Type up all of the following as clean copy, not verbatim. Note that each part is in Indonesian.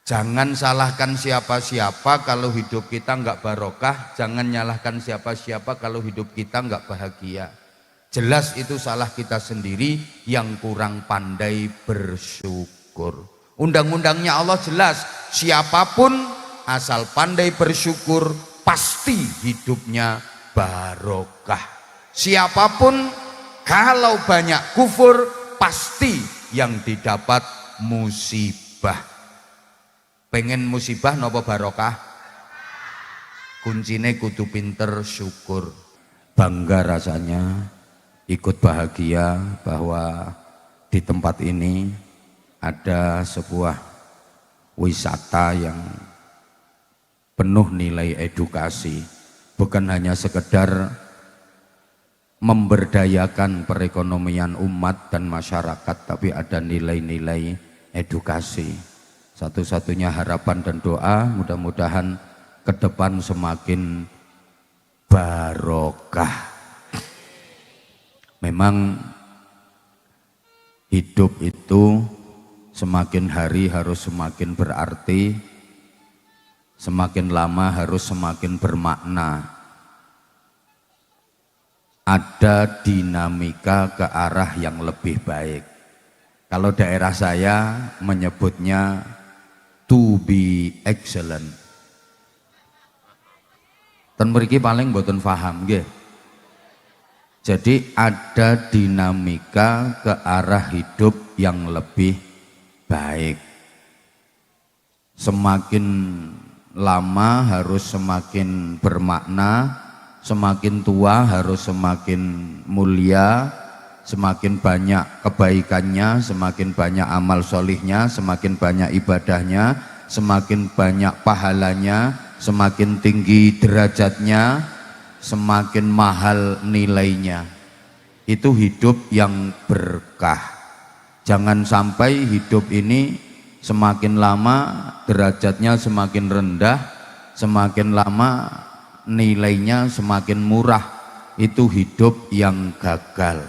Jangan salahkan siapa-siapa kalau hidup kita nggak barokah. Jangan nyalahkan siapa-siapa kalau hidup kita nggak bahagia. Jelas itu salah kita sendiri yang kurang pandai bersyukur. Undang-undangnya Allah jelas, siapapun asal pandai bersyukur pasti hidupnya barokah. Siapapun kalau banyak kufur pasti yang didapat musibah. Pengen musibah nopo barokah? Kuncine kudu pinter syukur. Bangga rasanya ikut bahagia bahwa di tempat ini ada sebuah wisata yang penuh nilai edukasi, bukan hanya sekedar memberdayakan perekonomian umat dan masyarakat, tapi ada nilai-nilai edukasi. Satu-satunya harapan dan doa mudah-mudahan ke depan semakin barokah. Memang hidup itu semakin hari harus semakin berarti, semakin lama harus semakin bermakna. Ada dinamika ke arah yang lebih baik. Kalau daerah saya menyebutnya to be excellent. Ten mriki paling mboten paham nggih. Jadi ada dinamika ke arah hidup yang lebih baik. Semakin lama harus semakin bermakna, semakin tua harus semakin mulia, semakin banyak kebaikannya, semakin banyak amal solihnya, semakin banyak ibadahnya, semakin banyak pahalanya, semakin tinggi derajatnya, semakin mahal nilainya. Itu hidup yang berkah. Jangan sampai hidup ini semakin lama derajatnya semakin rendah, semakin lama nilainya semakin murah. Itu hidup yang gagal.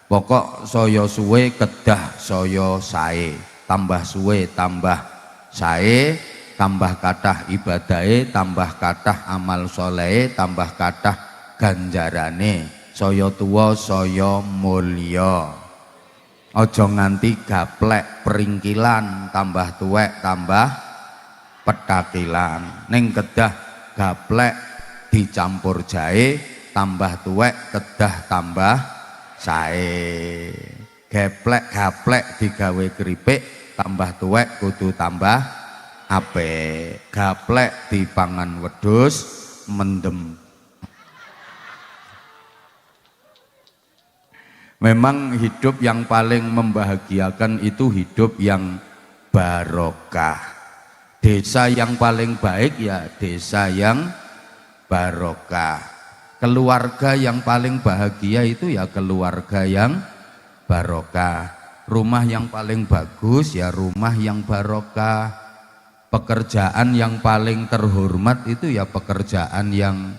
Pokok soyo suwe kedah soyo sae, tambah suwe tambah sae, tambah kathah ibadahe, tambah kathah amal soleh, tambah kathah ganjarane, soyo tuwa soyo mulya. Aja nganti gaplek peringkilan, tambah tuwek tambah petakilan. Ning kedah gaplek dicampur jahe, tambah tuwek kedah tambah sae. Gaplek digawe keripik, tambah tuwek kudu tambah apik. Gaplek dipangan wedhus mendem. Memang hidup yang paling membahagiakan itu hidup yang barokah. Desa yang paling baik ya desa yang barokah. Keluarga yang paling bahagia itu ya keluarga yang barokah. Rumah yang paling bagus ya rumah yang barokah. Pekerjaan yang paling terhormat itu ya pekerjaan yang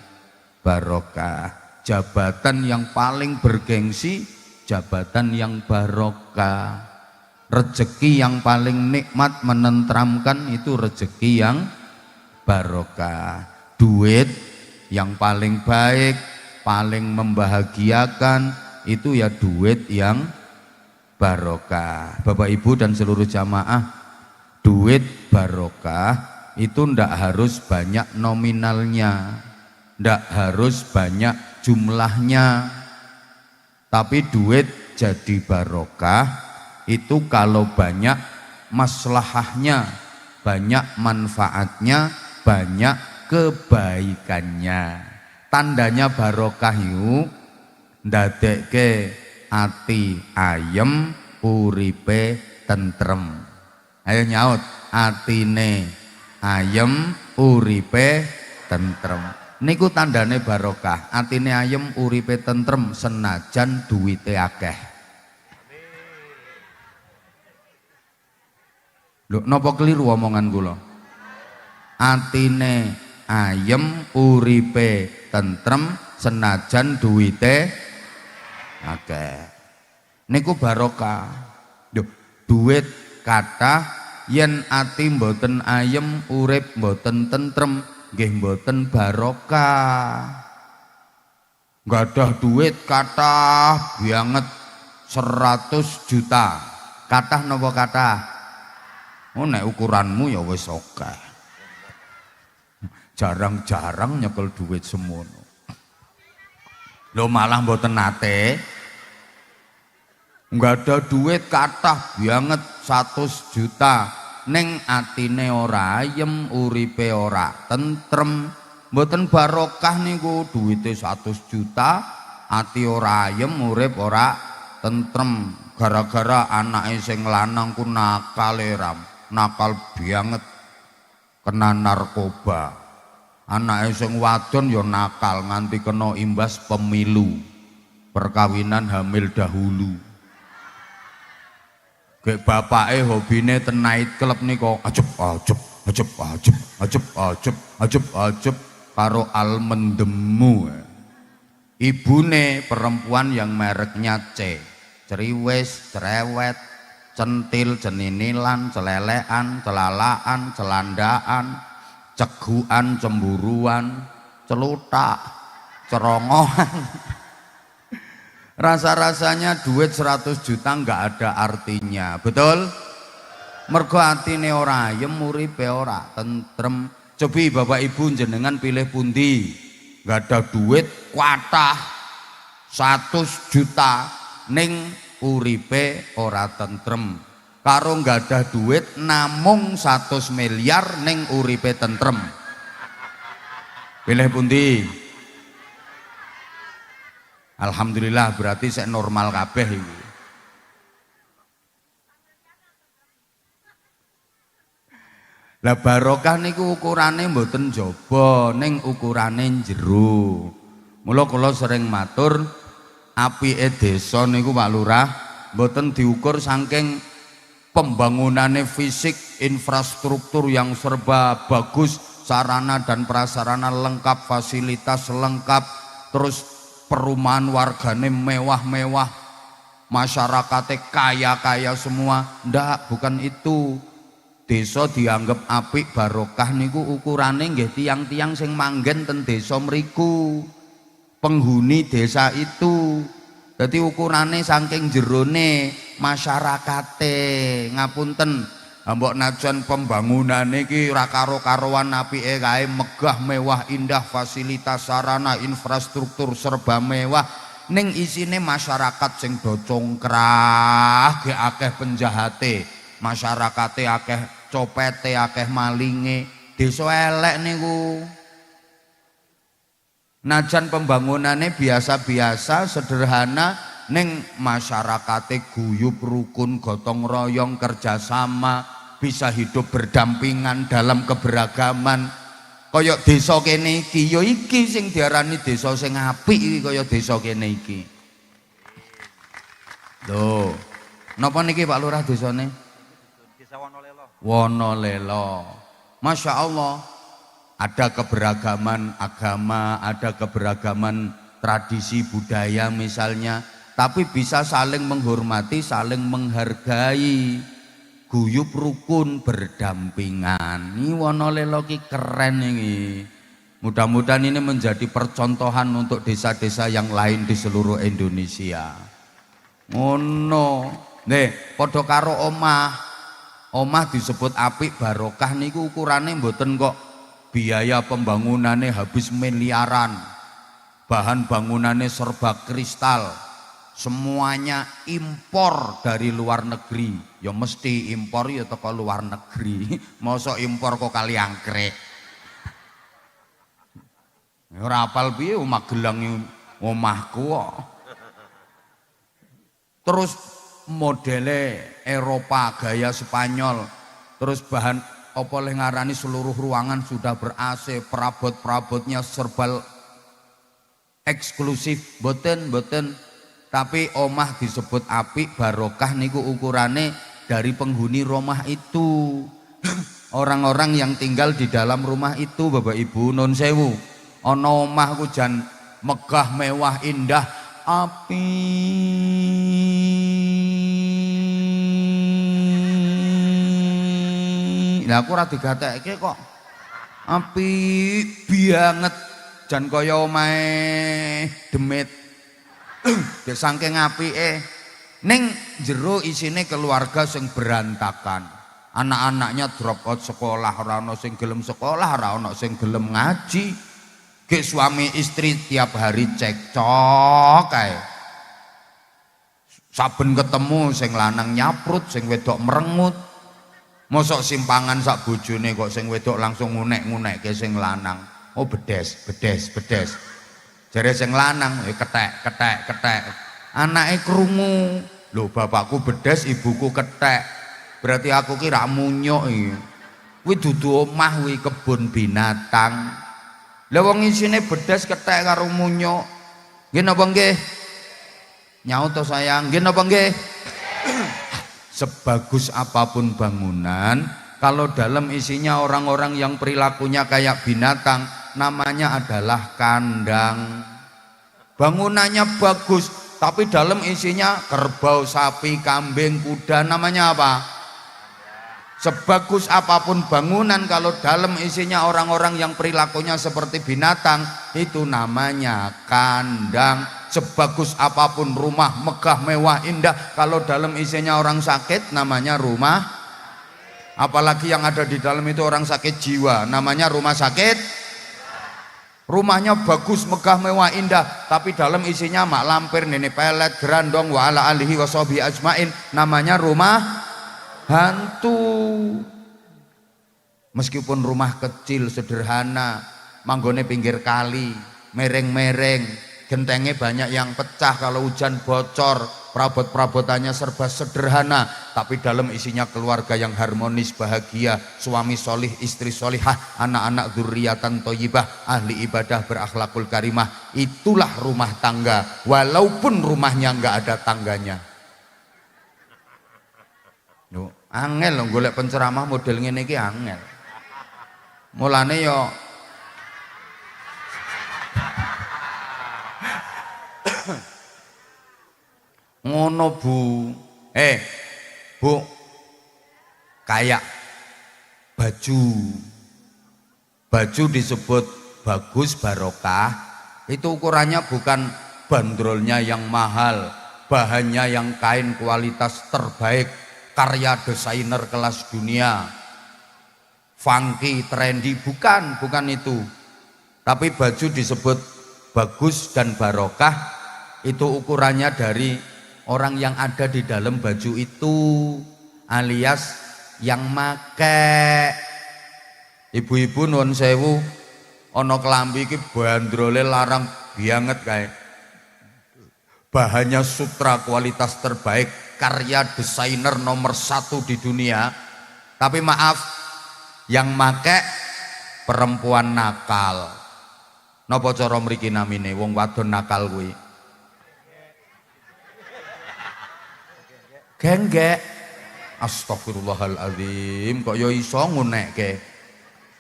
barokah. Jabatan yang paling bergengsi, jabatan yang barokah. Rezeki yang paling nikmat menenteramkan itu rezeki yang barokah. Duit yang paling baik, paling membahagiakan itu ya duit yang barokah. Bapak Ibu dan seluruh jamaah, duit barokah itu ndak harus banyak nominalnya, ndak harus banyak jumlahnya, tapi duit jadi barokah itu kalau banyak maslahahnya, banyak manfaatnya, banyak kebaikannya. Tandanya barokah yuk ndadekke ati ayem, uripe tentrem. Ayo nyaut, atine ayem, uripe tentrem. Niku tandane barokah. Atine ayem, uripe tentrem senajan duwite akeh. Lho napa keliru omongan kula? Atine ayem, uripe tentrem senajan duwite akeh. Niku barokah. Duh, duit kathah yen ati mboten ayem urip mboten tentrem nggih mboten barokah. Gadah duit kathah banget 100 juta. Kathah napa kathah? Oh nek ukuranmu ya wis akeh. Jarang-jarang nyekel duit semono. Lho malah mboten nate. Enggak ada duit kathah banget 100 juta ning atine ora ayem, uripe ora tentrem, mboten barokah niku duwite 100 juta, ati ora ayem, urip ora tentrem gara-gara anake sing lanang ku nakal ram, nakal banget kena narkoba. Anake sing wadon ya nakal nganti kena imbas pemilu. Perkawinan hamil dahulu. Kayak bapake hobine ten night club niku ajeb karo almendemu. Ibune perempuan yang mereknya C, ceriwis, cerewet, centil, ceninilan, celelean, celalaan, celandaan, ceguan, cemburuan, celutak, cerongohan. Rasa-rasanya duit 100 juta nggak ada artinya, betul? Mergo atine ora ayem, uripe ora tentrem. Cobi bapak ibu jenengan pilih pundi? Nggak ada duit kuatah 100 juta ning uripe ora tentrem, karo nggak ada duit namung 100 miliar ning uripe tentrem. Pilih pundi? Alhamdulillah berarti saya normal kabeh iki. Lah barokah niku ukurane mboten jaba ning ukurane jero. Mula kula sering matur apike desa niku Pak Lurah mboten diukur saking pembangunane fisik, infrastruktur yang serba bagus, sarana dan prasarana lengkap, fasilitas lengkap, terus perumahan wargane mewah-mewah, masyarakatnya kaya-kaya semua. Ndak, bukan itu. Desa dianggap apik barokah niku ukurane nggih tiang-tiang sing manggen ten desa mriku, penghuni desa itu. Jadi ukurane saking jerone masyarakate. Ngapunten, mbok najan pembangunane iki ora karo-karoan apike kae, megah, mewah, indah, fasilitas sarana infrastruktur serba mewah, ning isine masyarakat sing do congkrah, ge akeh penjahate, masyarakate akeh copete, akeh malinge, desa elek niku. Najan pembangunane biasa-biasa sederhana, ning masyarakate guyub rukun gotong royong kerjasama, bisa hidup berdampingan dalam keberagaman. Kaya desa kene iki ya iki sing diarani desa sing apik iki, kaya desa kene iki. Lho, napa niki Pak Lurah desane? Desa Wonolelo. Wonolelo. Masya Allah, ada keberagaman agama, ada keberagaman tradisi budaya misalnya, tapi bisa saling menghormati, saling menghargai, guyub rukun berdampingan. Ini Wonolelo ki keren ini. Mudah-mudahan ini menjadi percontohan untuk desa-desa yang lain di seluruh Indonesia. Ngono. Nih, padha karo omah. Omah disebut apik barokah niku ukurane mboten kok biaya pembangunannya habis miliaran. Bahan bangunannya serba kristal. Semuanya impor dari luar negeri. Ya mesti impor ya teko luar negeri. Mosok impor kok kali angkrek. Ora apal piye Magelang omahku kok. Terus modele Eropa gaya Spanyol. Terus bahan apa le ngarani seluruh ruangan sudah ber-AC, perabot-perabotnya serba eksklusif. Boten. Tapi omah disebut apik barokah niku ukurane dari penghuni rumah itu. Orang-orang yang tinggal di dalam rumah itu, Bapak Ibu, nun sewu. Ana omah ku jan megah, mewah, indah, api. Lah aku ora digatekke kok. Apik banget jan kaya omahe demit. Dek saking apike. Ning jero isine keluarga sing berantakan. Anak-anaknya drop out sekolah, ora ana sing gelem sekolah, ora ana sing gelem ngaji. Ge suami istri tiap hari cekcok kae. Saben ketemu sing lanang nyaprut, sing wedok merengut. Mosok simpangan sak bojone kok sing wedok langsung ngunek-ngunekke sing lanang. Oh bedes. Jare sing lanang kethek. Anake krungu. Lho bapakku bedes, ibuku kethek. Berarti aku ki ra munyuk iki. Kuwi dudu omah kuwi kebun binatang. Lah wong isine bedes kethek karo munyuk. Nggih napa nggih? Nyaut to sayang, nggih napa nggih? Sebagus apapun bangunan, kalau dalam isinya orang-orang yang perilakunya kayak binatang, namanya adalah kandang. Bangunannya bagus, tapi dalam isinya kerbau, sapi, kambing, kuda, namanya apa? Sebagus apapun bangunan, kalau dalam isinya orang-orang yang perilakunya seperti binatang, itu namanya kandang. Sebagus apapun rumah megah, mewah, indah, kalau dalam isinya orang sakit, namanya rumah. Apalagi yang ada di dalam itu orang sakit jiwa, namanya rumah sakit. Rumahnya bagus, megah, mewah, indah, tapi dalam isinya mak lampir, nenek pelet, gerandong, wa ala alihi wa sahbihi ajmain, namanya rumah hantu. Meskipun rumah kecil sederhana, manggone pinggir kali, mereng-mereng, gentengnya banyak yang pecah, kalau hujan bocor, perabot-perabotannya serba sederhana, tapi dalam isinya keluarga yang harmonis, bahagia, suami solih, istri solihah, anak-anak dzurriatan thayyibah, ahli ibadah, berakhlakul karimah. Itulah rumah tangga, walaupun rumahnya nggak ada tangganya. Yo, angel loh golek penceramah model ngene iki angel. Mulane yo ngono Bu. Bu, kayak baju disebut bagus barokah, itu ukurannya bukan bandrolnya yang mahal, bahannya yang kain kualitas terbaik, karya desainer kelas dunia, funky, trendy, bukan itu. Tapi baju disebut bagus dan barokah, itu ukurannya dari orang yang ada di dalam baju itu, alias yang make. Ibu-ibu nuwun sewu, ana kelambi iki bandrole larang banget kae. Bahannya sutra kualitas terbaik, karya desainer nomor 1 di dunia. Tapi maaf, yang make perempuan nakal. Napa cara mriki namine wong wadon nakal kuwi? Genggek. Astagfirullahaladzim, kok ya iso ngunekke.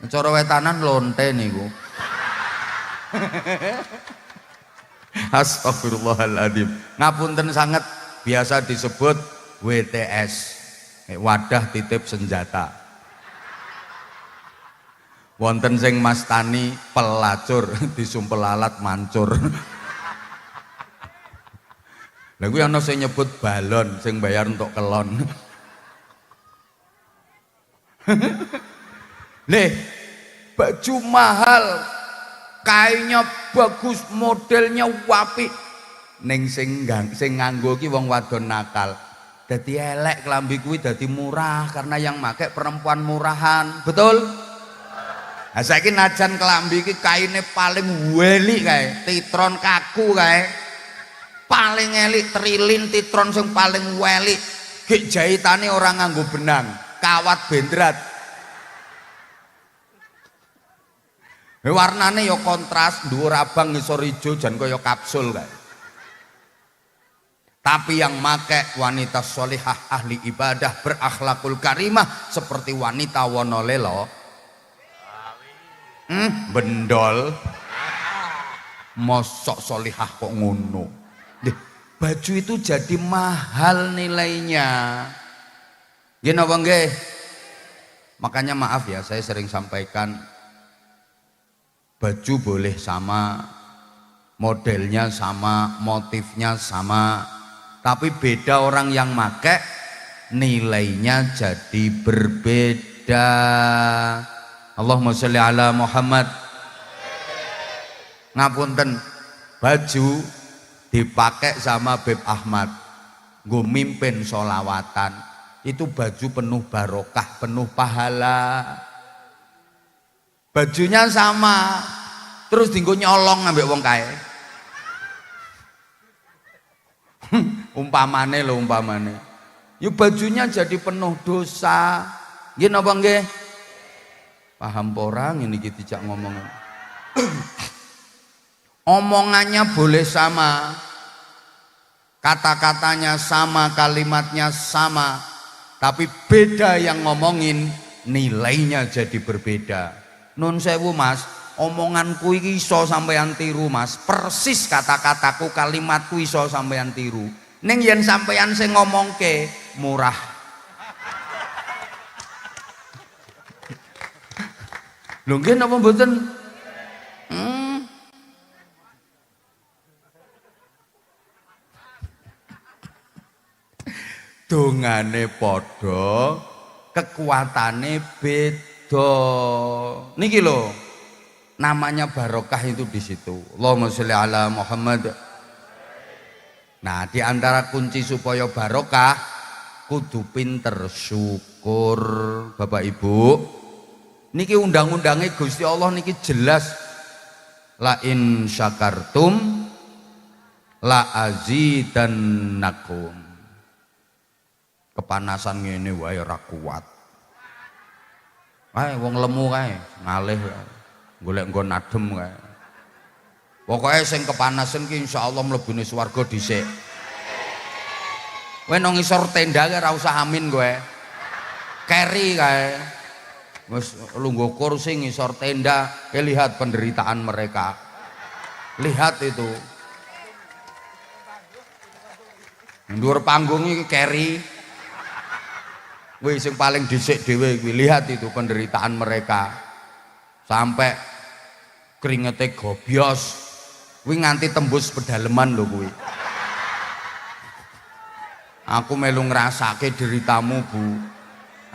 Cara wetanan lonte niku. Astagfirullahaladzim. Ngapunten sangat, biasa disebut WTS, wadah titip senjata. Wonten sing mastani pelacur, disumpel alat mancur. Lha kuwi ana sing nyebut balon, sing bayar untuk kelon. Leh, baju mahal, kainnya bagus, modelnya wapi. Ning sing nganggo ki wong wadon nakal. Dadi elek klambi kuwi, dadi murah karena yang make perempuan murahan. Betul? Nah, saiki najan klambi iki kaine paling weli kae, titron kaku kae. Paling elik trilin titron sing paling welik, gek jahitane orang nganggo benang, kawat bendrat. Warnane ya kontras, dhuwur abang ngisor ijo jan kaya kapsul kae. Tapi yang make wanita sholihah, ahli ibadah, berakhlakul karimah seperti wanita Wonolelo, bendol, mosok sholihah kok ngono. Baju itu jadi mahal nilainya. Nggih napa nggih? Makanya maaf ya, saya sering sampaikan baju boleh sama, modelnya sama, motifnya sama, tapi beda orang yang make, nilainya jadi berbeda. Allahumma sholli ala Muhammad. Ngapunten, baju dipakai sama Beb Ahmad nggo mimpin sholawatan, itu baju penuh barokah, penuh pahala. Bajunya sama terus dienggo nyolong ambek wong kae. Umpamane lho, umpamane yuk bajunya jadi penuh dosa. Nggih napa nggih? Paham orang ini kita dijak ngomong. Omongannya boleh sama, kata-katanya sama, kalimatnya sama, tapi beda yang ngomongin, nilainya jadi berbeda. Nun sewu mas, omonganku iki iso sampeyan tiru mas, persis kata-kataku, kalimatku iso sampeyan tiru. Ning yen sampeyan sing ngomongke murah. Lho nggih napa mboten? Dongane padha, kekuatane beda. Niki lho, namanya barokah itu di situ. Allahumma sholli ala Muhammad. Nah, di antara kunci supaya barokah kudu pinter syukur. Bapak Ibu, niki undang-undangnya Gusti Allah niki jelas. La in syakartum la azidannakum. Kepanasan ngene wae ora kuat. Ae wong lemu kae, ngalih golek nggon adem kae. Pokoke sing kepanasan ki insyaallah mlebune swarga dhisik. Kowe nang ngisor tenda kae ora usah amin kowe. Keri kae. Wis lungguh kursi ngisor tenda, lihat penderitaan mereka. Lihat itu. Ndur panggung iki keri. Wih, yang paling dhisik dhewe kuwi, lihat itu penderitaan mereka. Sampai keringete gobyos. Kuwi nganti tembus pedaleman lho kuwi. Aku melu ngrasake deritamu, Bu.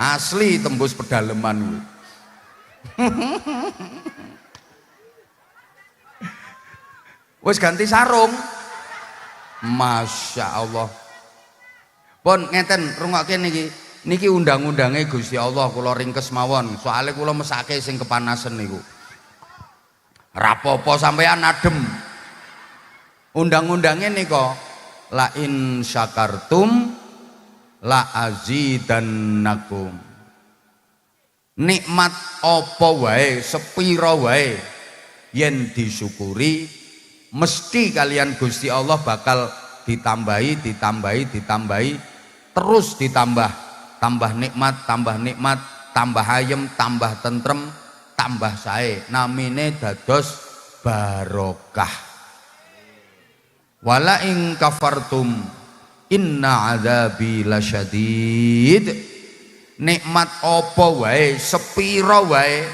Asli tembus pedaleman kuwi. Wis ganti sarung. Masya Allah. Pun ngeten rungokke niki. Niki undang-undangnya Gusti Allah kula ringkes mawon. Soalnya kula mesake sing kepanasan niku. Rapopo sampeyan adem. Undang-undangnya nika la in syakartum la azidannakum. Nikmat apa wae, sepira wae yen disyukuri mesti kalian Gusti Allah bakal ditambahi, terus ditambah. Tambah nikmat, tambah ayem, tambah tentrem, tambah sae. Namine dados barokah. Wala in kafartum inna adzabi lasyadid. Nikmat apa wae, sepira wae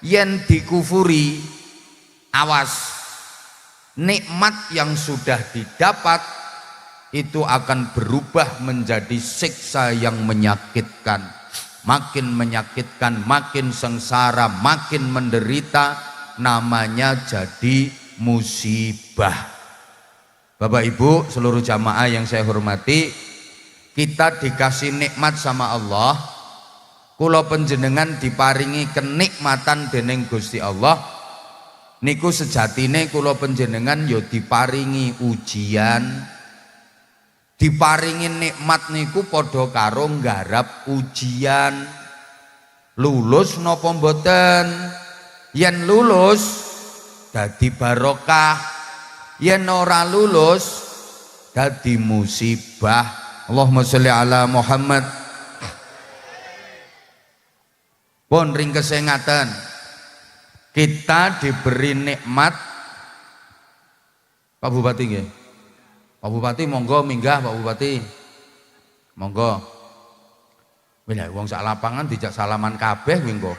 yen dikufuri, awas. Nikmat yang sudah didapat itu akan berubah menjadi siksa yang menyakitkan, makin sengsara, makin menderita, namanya jadi musibah. Bapak Ibu seluruh jamaah yang saya hormati, kita dikasih nikmat sama Allah, kula panjenengan diparingi kenikmatan dening Gusti Allah, niku sejatine kula panjenengan ya diparingi ujian. Diparingi nikmat niku padha karo nggarap ujian. Lulus napa mboten? Yen lulus dadi barokah, yen ora lulus dadi musibah. Allahumma sholli ala Muhammad. Pun ringkese ngaten. Kita diberi nikmat. Pak Bupati nggih. Pak Bupati monggo minggah, Pak Bupati. Monggo. Wah, wong sak lapangan dijak salaman kabeh kuwi engko.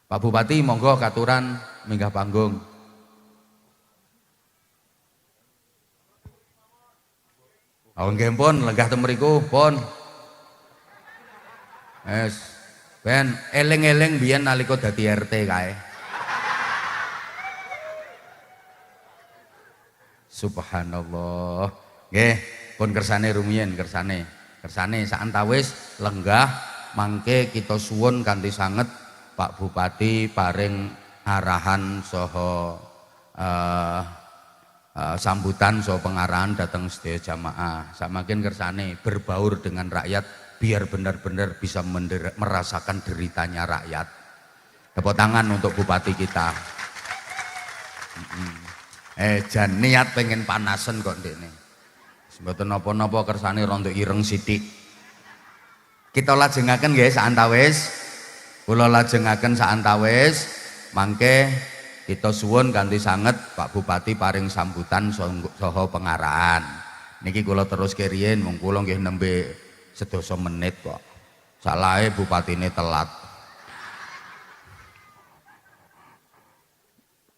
Pak Bupati monggo katuran minggah panggung. Oh nggih pun lenggah teng mriku pun. Wes ben eling-eling biyen nalika dadi RT kae. Subhanallah. Nggih, pun kersane rumiyin kersane sak antawis lenggah mangke kita suwun kanthi sanget Pak Bupati paring arahan saha sambutan saha pengarahan datang sedaya jamaah. Samakin kersane berbaur dengan rakyat biar benar-benar bisa merasakan deritanya rakyat. Tepuk tangan untuk Bupati kita. Jan niat pengen panasen kok ndekne. Mboten napa-napa kersane rontok ireng sithik. Kita lajengaken nggih saantawis. Kula lajengaken saantawis mangke kita suwun kanthi sanget Pak Bupati paring sambutan saha pengarahan. Niki kula teruske riyin mung kula nggih nembe 10 menit kok. Salahe bupatine telat.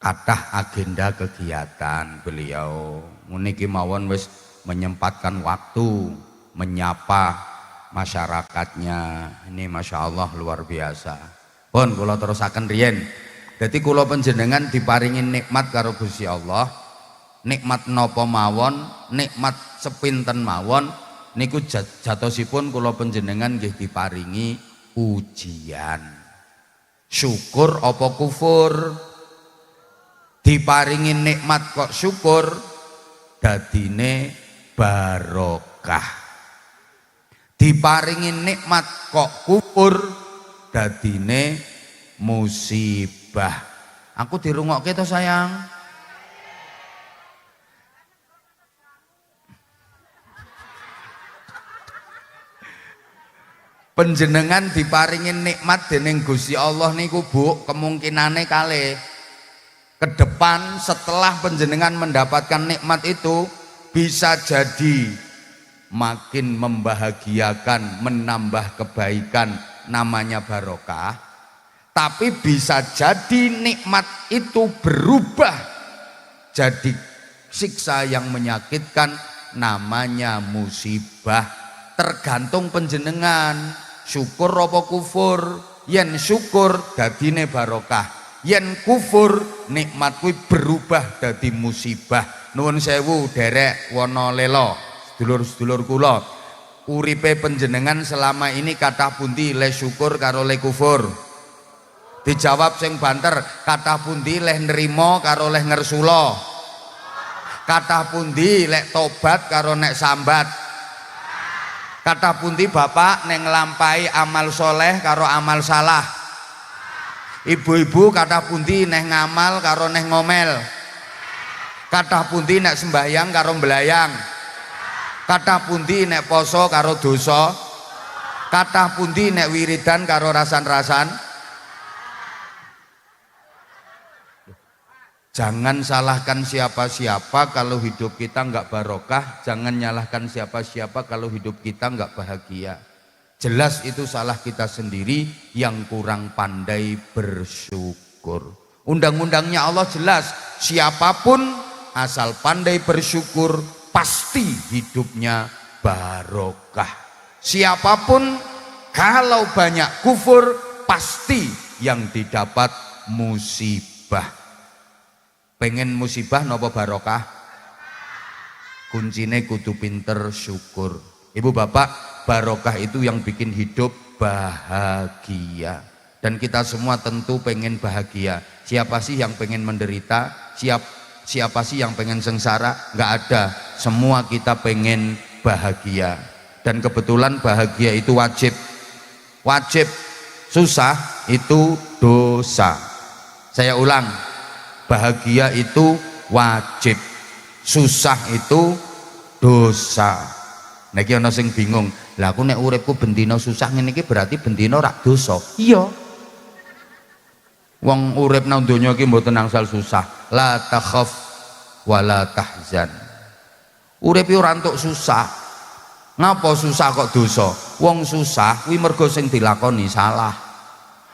Kathah agenda kegiatan beliau. Niki mawon wis menyempatkan waktu menyapa masyarakatnya. Ini Masya Allah luar biasa. Pun kula terusaken riyen. Dadi kula panjenengan diparingi nikmat karo Gusti Allah. Nikmat napa mawon, nikmat sepinten mawon niku jatosipun kula panjenengan nggih diparingi ujian. Syukur apa kufur? Diparingi nikmat kok syukur, dadine barokah. Diparingi nikmat kok kufur, dadine musibah. Aku dirungokke to sayang. Panjenengan diparingi nikmat dening Gusti Allah niku Bu, kemungkinane kalih ke depan setelah panjenengan mendapatkan nikmat itu bisa jadi makin membahagiakan, menambah kebaikan, namanya barokah. Tapi bisa jadi nikmat itu berubah jadi siksa yang menyakitkan, namanya musibah. Tergantung panjenengan syukur apa kufur. Yen syukur dadine barokah, yen kufur nikmat kuwi berubah dadi musibah. Nuwun sewu derek wana lela sedulur-sedulur kula, uripe panjenengan selama ini kathah pundi le syukur karo le kufur? Dijawab sing banter, kathah pundi leh nrimo karo leh ngersula? Kathah pundi lek tobat karo nek sambat? Kathah pundi bapak nek nglampahi amal soleh karo amal salah? Ibu-ibu kathah pundi nek ngamal karo nek ngomel? Kathah pundi nek sembahyang karo mblayang? Kathah pundi nek poso karo dosa? Kathah pundi nek wiridan karo rasan-rasan? Jangan salahkan siapa-siapa kalau hidup kita enggak barokah. Jangan nyalahkan siapa-siapa kalau hidup kita enggak bahagia. Jelas itu salah kita sendiri yang kurang pandai bersyukur. Undang-undangnya Allah jelas, siapapun asal pandai bersyukur pasti hidupnya barokah. Siapapun kalau banyak kufur pasti yang didapat musibah. Pengen musibah napa barokah? Kuncine kudu pinter syukur. Ibu bapak, barokah itu yang bikin hidup bahagia. Dan kita semua tentu pengen bahagia. Siapa sih yang pengen menderita? Siapa sih yang pengen sengsara? Nggak ada. Semua kita pengen bahagia. Dan kebetulan bahagia itu wajib. Wajib. Susah itu dosa. Saya ulang. Bahagia itu wajib, susah itu dosa. Niki ana sing bingung, lah aku nek uripku bendina susah ngene iki berarti bendina rak dosa. Iya. Wong urip nang donya iki mboten angsal susah. La takhaf wa la tahzan. Urip ora entuk susah. Ngapa susah kok dosa? Wong susah kuwi mergo sing dilakoni salah.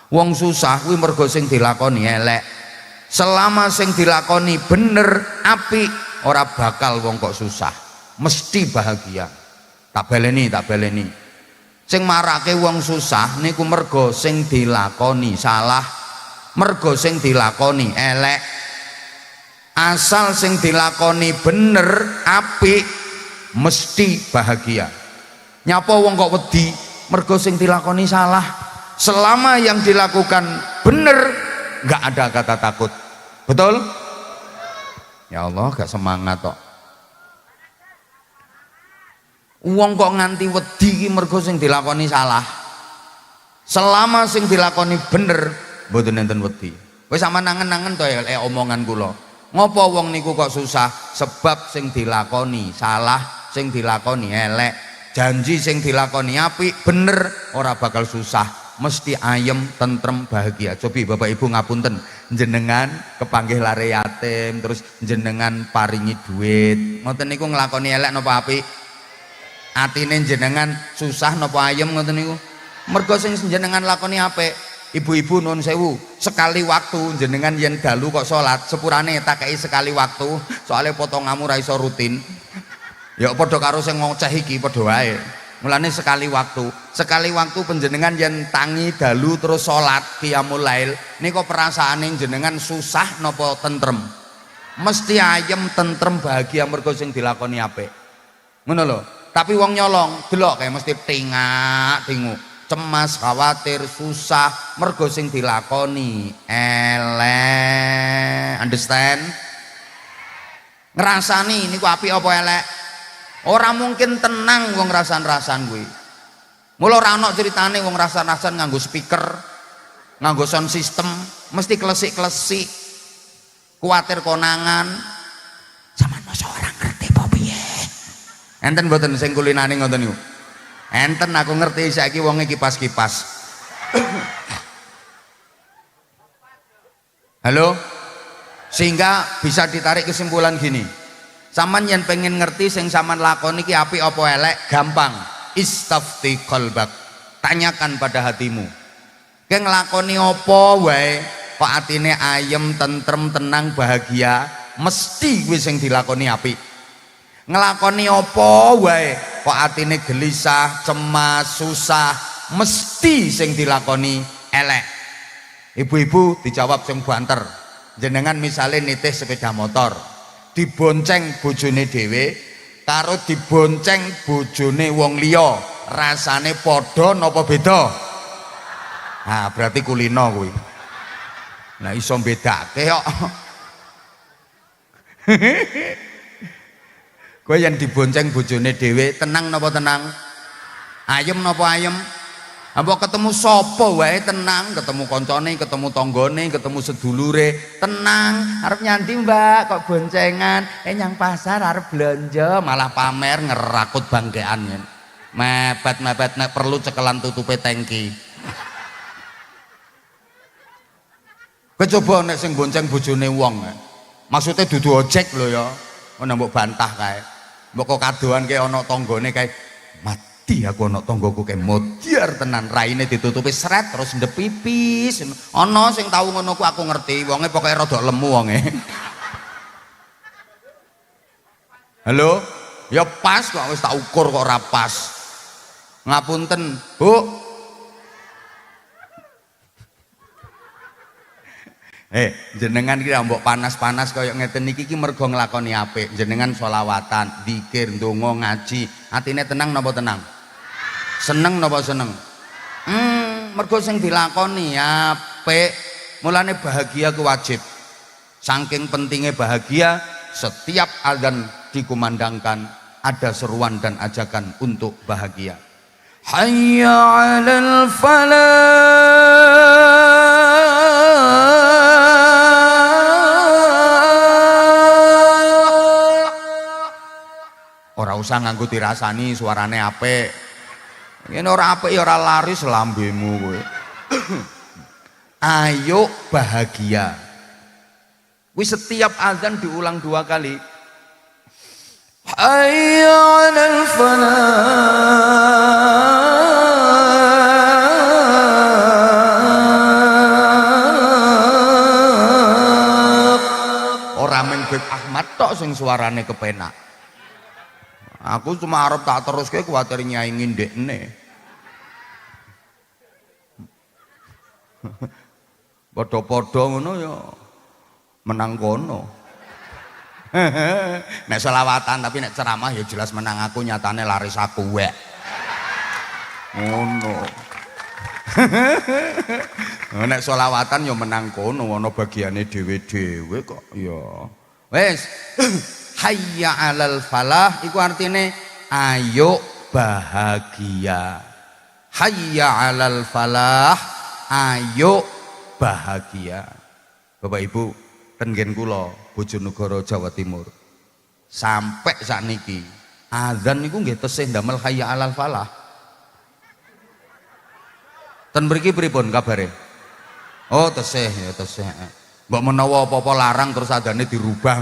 Wong susah kuwi mergo sing dilakoni elek. Selama sing dilakoni bener apik, ora bakal wong kok susah. Mesti bahagia. Tak baleni. Sing marake wong susah niku mergo sing dilakoni salah, mergo sing dilakoni elek. Asal sing dilakoni bener apik, mesti bahagia. Nyapa wong kok wedi mergo sing dilakoni salah. Selama yang dilakukan bener, nggak ada kata takut. Betul? Ya Allah, gak semangat kok. Wong kok nganti wedi iki mergo sing dilakoni salah. Selama sing dilakoni bener, mboten enten wedi. Wis sampean nangen-nangen to ya omongan kula. Ngopo wong niku kok susah? Sebab sing dilakoni salah, sing dilakoni elek. Janji sing dilakoni apik bener ora bakal susah, mesti ayem, tentrem, bahagia. Cobi Bapak Ibu ngapunten, jenengan kepanggih lare yatim, terus jenengan paringi duit, ngoten niku nglakoni elek napa apik? Atine jenengan susah napa ayem ngoten niku? Mergo sing jenengan lakoni apik. Ibu-ibu nun sewu, sekali waktu jenengan yen dalu kok salat sepurane tak kei sekali waktu, soalnya potonganmu ra iso rutin. Ya padha karo sing ngoceh iki padha wae. Mulane sekali waktu panjenengan yen tangi dalu terus salat qiyamul lail niku perasaane jenengan susah napa tentrem? Mesti ayem, tentrem, bahagia mergo sing dilakoni apik. Ngono lho. Tapi wong nyolong delok kae mesti tingak-tinguk, cemas, khawatir, susah mergo sing dilakoni elek. Understand? Ngrasani niku apik apa elek? Ora mungkin tenang wong rasan-rasan kuwi. Mula ora ana critane wong rasan-rasan nganggo speaker, nganggo sound system, mesti klesik-klesik. Kuwatir konangan. Sampeyan masa ora ngerti apa piye? Enten mboten sing kulinane ngoten niku? Enten, aku ngerti saiki wonge kipas-kipas. Halo? Sehingga bisa ditarik kesimpulan gini. Saman yang pengen ngerti sing saman lakoni ki apik apa elek, gampang. Istafti qalbak. Tanyakan pada hatimu. Ki nglakoni apa wae kok atine ayem, tentrem, tenang, bahagia, mesti kuwi sing dilakoni apik. Nglakoni apa wae kok atine gelisah, cemas, susah, mesti sing dilakoni elek. Ibu-ibu dijawab sing banter. Jenengan misalnya nitih sepeda motor, dibonceng bojone dhewe karo dibonceng bojone wong liya, rasane padha napa beda? Nah, berarti kulino kuwi. Nah, iso bedake kok. Kowe yang dibonceng bojone dhewe tenang napa tenang? Ayem napa ayem? Apa ketemu sapa wae tenang, ketemu koncone, ketemu tanggane, ketemu sedulure, tenang. Arep nyanti, Mbak, kok boncengan? Nyang pasar arep belanja, malah pamer ngerakut bangkean. Mepet-mepet nek perlu cekelan tutupe tangki. Kecoba nek sing bonceng bojone wong. Maksudnya dudu ojek lho ya. Ana mbok bantah kae. Mbok kok kadoan kae ana tanggane kae. Mati aku ana tanggoku kae modiar tenan, raine ditutupi sret terus ndep pipis. Ana sing tau ngono ku aku ngerti, wonge pokoke rada lemu wonge. Halo? Ya pas kok wis tak ukur kok ora pas. Ngapunten, Bu. Jenengan iki mbok panas-panas kaya ngeten iki mergo nglakoni apik. Jenengan sholawatan, dzikir, ndonga, ngaji, atine tenang napa tenang? Seneng napa seneng? Mergo sing dilakoni apik. Mulane bahagia ku wajib. Saking pentingnya bahagia, setiap adzan dikumandangkan ada seruan dan ajakan untuk bahagia. Hayya 'alal falah. Ora usah nganggo dirasani suarane apik. Yen ora apik ya ora laris lambemu kowe. Ayo bahagia. Wis setiap azan diulang 2 kali. hayya 'alal falah. Beb Ahmad tok sing suarane kepenak. Aku cuma arep tak teruske kuwatir nyai ngindekne. Padha-padha ngono ya menang kono. Nek selawatan tapi nek ceramah ya jelas menang aku, nyatane laris aku wek. Ngono. Nek selawatan ya menang kono ana bagiane dhewe-dhewe kok ya. Wes, hayya 'alal falah iku artine ayo bahagia. Hayya 'alal falah, ayo bahagia. Bapak Ibu, ten nggen kula Bojonegoro Jawa Timur. Sampai sakniki azan niku nggih tesih ndamel hayya 'alal falah. Ten mriki pripun kabare? Oh, tesih ya tesih. Mbok menawa apa-apa larang terus adane dirubah.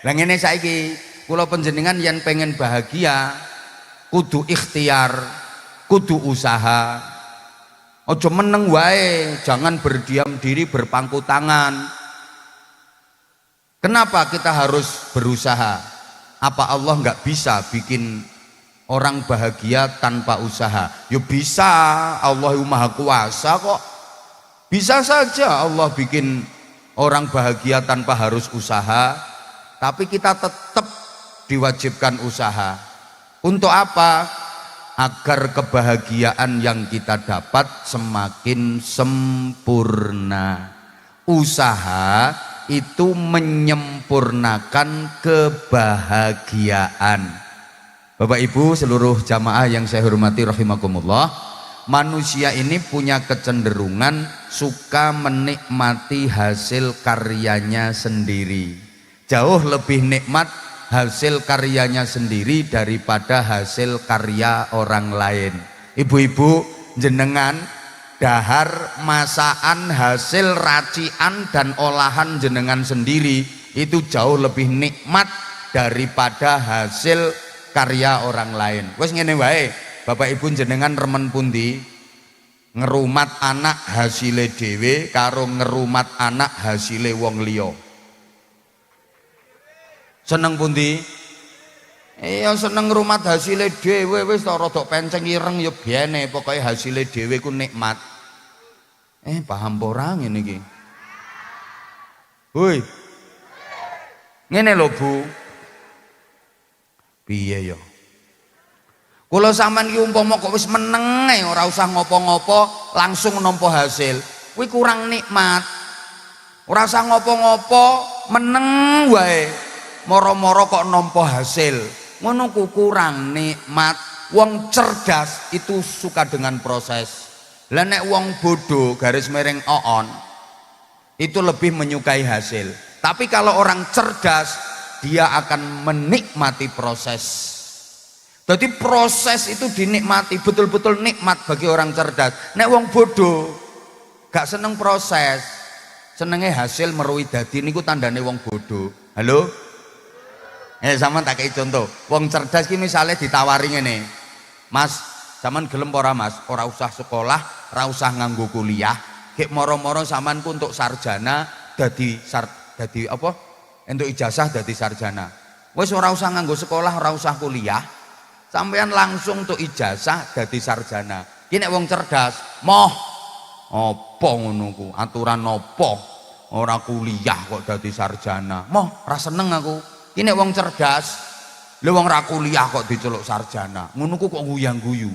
Lah ngene saiki kula panjenengan yen pengen bahagia kudu ikhtiar, kudu usaha. Aja meneng wae, jangan berdiam diri berpangku tangan. Kenapa kita harus berusaha? Apa Allah nggak bisa bikin orang bahagia tanpa usaha? Ya bisa, Allah Maha Kuasa kok. Bisa saja Allah bikin orang bahagia tanpa harus usaha, tapi kita tetap diwajibkan usaha. Untuk apa? Agar kebahagiaan yang kita dapat semakin sempurna. Usaha itu menyempurnakan kebahagiaan. Bapak Ibu seluruh jamaah yang saya hormati rahimakumullah, manusia ini punya kecenderungan suka menikmati hasil karyanya sendiri. Jauh lebih nikmat hasil karyanya sendiri daripada hasil karya orang lain. Ibu-ibu jenengan dahar masakan hasil racian dan olahan jenengan sendiri itu jauh lebih nikmat daripada hasil karya orang lain. Wes ngene wae, Bapak Ibu jenengan remen pundi? Ngerumat anak hasile dhewe karo ngerumat anak hasile wong liya. Seneng pundi? Iya seneng ngrumat hasile dhewe, wis ta rada penceng ireng ya bene, pokoke hasile dhewe ku nikmat. Paham ora ngene iki? Hoi. Ngene lho Bu. Piye ya? Kula sampean iki umpama kok wis meneng ora usah ngopo-ngopo langsung nampa hasil. Kuwi kurang nikmat. Ora usah ngopo-ngopo meneng wae. Moro-moro kok nampa hasil. Ngono ku kurang nikmat. Wong cerdas itu suka dengan proses. Lah nek wong bodoh garis miring oon itu lebih menyukai hasil. Tapi kalau orang cerdas dia akan menikmati proses. Jadi proses itu dinikmati, betul-betul nikmat bagi orang cerdas. Nek wong bodoh gak seneng proses, senenge hasil meruwi dadi niku tandane wong bodoh. Halo? Sampean tak kei contoh. Wong cerdas ki misale ditawari ngene. Mas, sampean gelem ora Mas? Ora usah sekolah, ora usah nganggo kuliah. Gek moro-moro sampean ku untuk sarjana dadi apa? Entuk ijazah dadi sarjana. Wis ora usah nganggo sekolah, ora usah kuliah. Sampean langsung untuk ijazah dadi sarjana. Ki nek wong cerdas, moh apa ngono ku? Aturan apa? Ora kuliah kok dadi sarjana. Moh ora seneng aku. Ki nek wong cerdas, lho wong ora kuliah kok diceluk sarjana. Ngono ku kok guyang-guyu.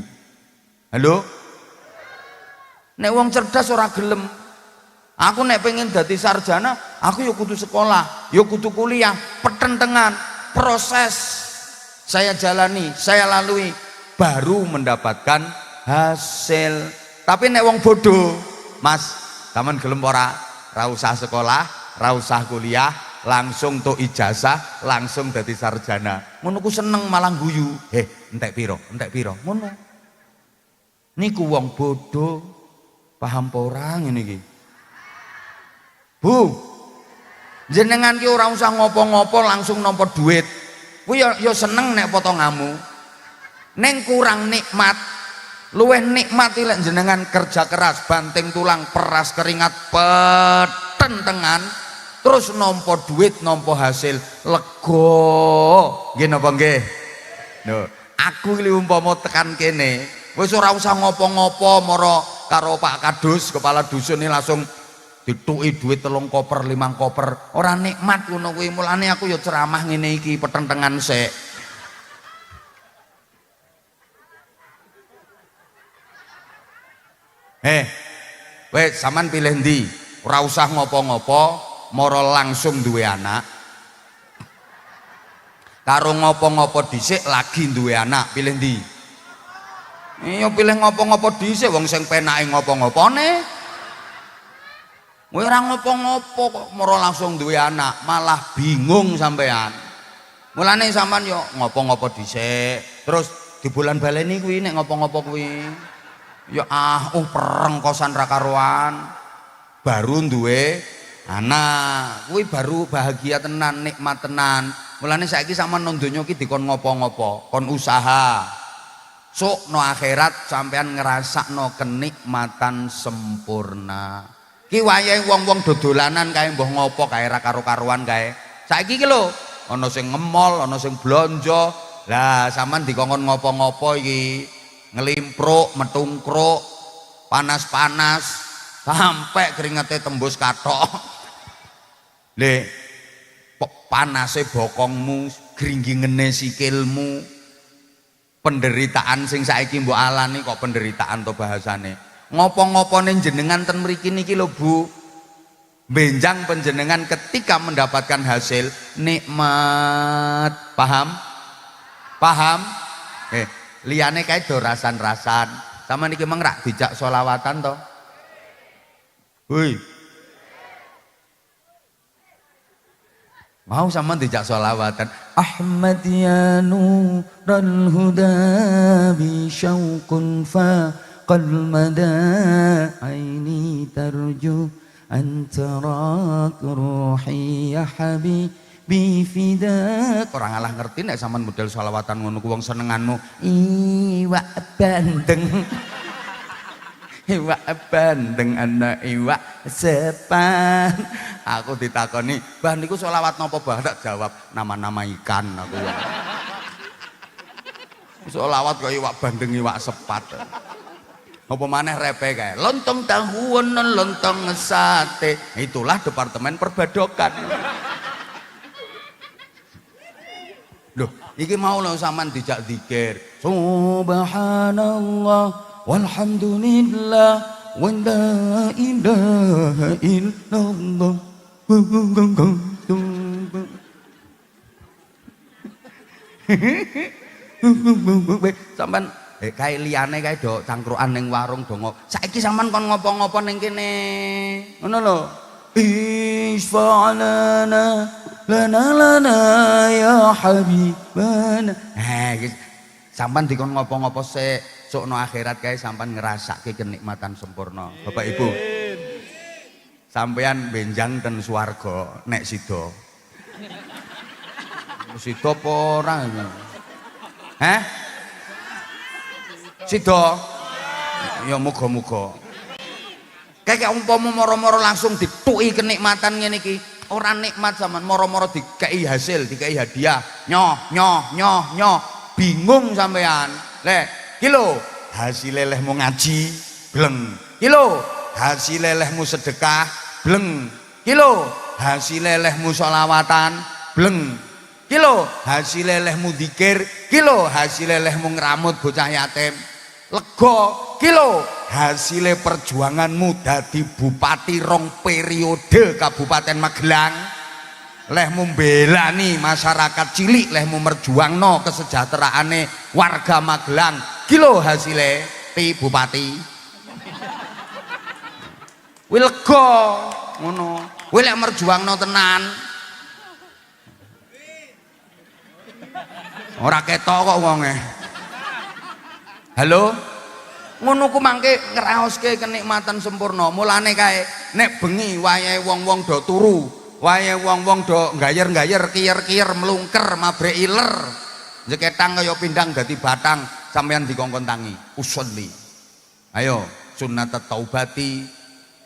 Halo? Nek wong cerdas ora gelem. Aku nek pengen dadi sarjana, aku ya kudu sekolah, ya kudu kuliah, pertentangan, proses saya jalani, saya lalui, baru mendapatkan hasil. Tapi nek wong bodoh, Mas, taman gelem ora? Ra usah sekolah, ra usah kuliah, langsung tuk ijazah, langsung dadi sarjana. Ngono ku seneng malah guyu. Entek piro? Entek piro? Ngono. Niku wong bodoh. Paham apa ora ngene iki? Bu, Jenengan ki ora usah ngopo-ngopo langsung nampa duit. Kuwi ya seneng nek potonganmu. Ning kurang nikmat. Luwih nikmati lek jenengan kerja keras, banting tulang, peras keringat, petentengan, terus nampa duit, nampa hasil, lega. Nggih napa nggih? Lho, aku iki umpama tekan kene, wis ora usah ngopo-ngopo mara karo Pak Kadus, kepala dusun ini langsung dituki duit 3 koper 5 koper. Ora nikmat ngono kuwi. Mulane aku ya ceramah ngene iki petentengan sik. Wes sampean pilih ndi? Ora usah ngopo-ngopo, mara langsung duwe anak. Karo ngopo-ngopo dhisik lagi duwe anak, pilih ndi? Iya pilih ngopo-ngopo dhisik wong sing penake ngopo-ngopone. Kowe ora ngopo-ngopo kok mara langsung duwe anak, malah bingung sampean. Mulane sampean yo ngopo-ngopo dhisik, terus di bulan baleni kuwi nek ngopo-ngopo kuwi. Ya perengkosan ra karuan. Baru duwe anak, kuwi baru bahagia tenan, nikmat tenan. Mulane saiki sampean nang donya iki dikon ngopo-ngopo, kon usaha. Sok no akhirat sampean ngrasakno kenikmatan sempurna. Ki wayahe wong-wong dodolanan kae mbah ngopo kae ra karo-karuan kae. Saiki ki lho, ana sing ngemol, ana sing blonjo. Lah sampean dikongkon ngopo-ngopo iki, ngelimpruk, metungkruk, panas-panas sampai keringete tembus kathok. Le panase bokongmu, gringgingene sikilmu, penderitaan sing saiki mbok alani kok penderitaan to bahasane. Ngopo-ngopone jenengan ten mriki niki lho Bu, benjang panjenengan ketika mendapatkan hasil nikmat. Paham? Liyane kae do rasan-rasan. Sama niki meng rak dijak sholawatan to. Hoi. Mau sama dijak sholawatan. Ahmad ya nural huda bi syauqun fa qalmada aini tarju antarak ruhi ya habibi fidak. Orang alah ngerti nek sampean model sholawatan ngono ku wong senenganmu iwak bandeng. Iwak bandeng anak iwak sepan. Aku ditakoni, "Bah niku sholawat napa, Bah?" Tak jawab, "Nama-nama ikan." Aku sholawat kok iwak bandeng iwak sepat. Apa maneh repe kae, lontong tahu lontong sate. Itulah departemen perbadokan. Loh, iki mau lho sampean dijak zikir. Subhanallah walhamdulillah wa la ilaha illallah. Sampean kae liyane kae do cangkruan ning warung donga. Saiki sampean kon ngopo-ngopo ning kene. Ngono lho. Isfa'lana lana ya habibana. Sampean dikon ngopo-ngopo sik, sukno akhirat kae sampean ngrasake kenikmatan sempurna. Bapak Ibu. Sampean benjang ten swarga nek sida. Sida apa ora? Sida. Ya muga-muga. Kayak umpama moro-moro langsung dituki kenikmatan ngene iki, ora nikmat sampean, moro-moro dikei hasil, dikei hadiah. Nyoh, bingung sampean. Ki lho, hasil lelehmu ngaji, bleng. Ki lho, hasil lelehmu sedekah, bleng. Ki lho, hasil lelehmu sholawatan, bleng. Ki lho, hasil lelehmu dzikir, ki lho, hasil lelehmu ngramut bocah yatim. Lega. Ki lho, hasil perjuanganmu dadi bupati 2 periode Kabupaten Magelang. Lehmu mbelani masyarakat cilik, lehmu merjuangno kesejahteraane warga Magelang. Ki lho hasile pi bupati. Kuwi lega ngono. Kuwi lek merjuangno tenan. Ora ketok kok wonge. Halo? Ngono ku mangke ngraoske kenikmatan sempurna. Mulane kae nek bengi wayahe wong-wong do turu, wae wong-wong do gayer-gayer kiyer-kiyer melungker mabrek iler jeketang kaya pindang dadi batang sampean dikongkon tangi usolli ayo sunnat taubati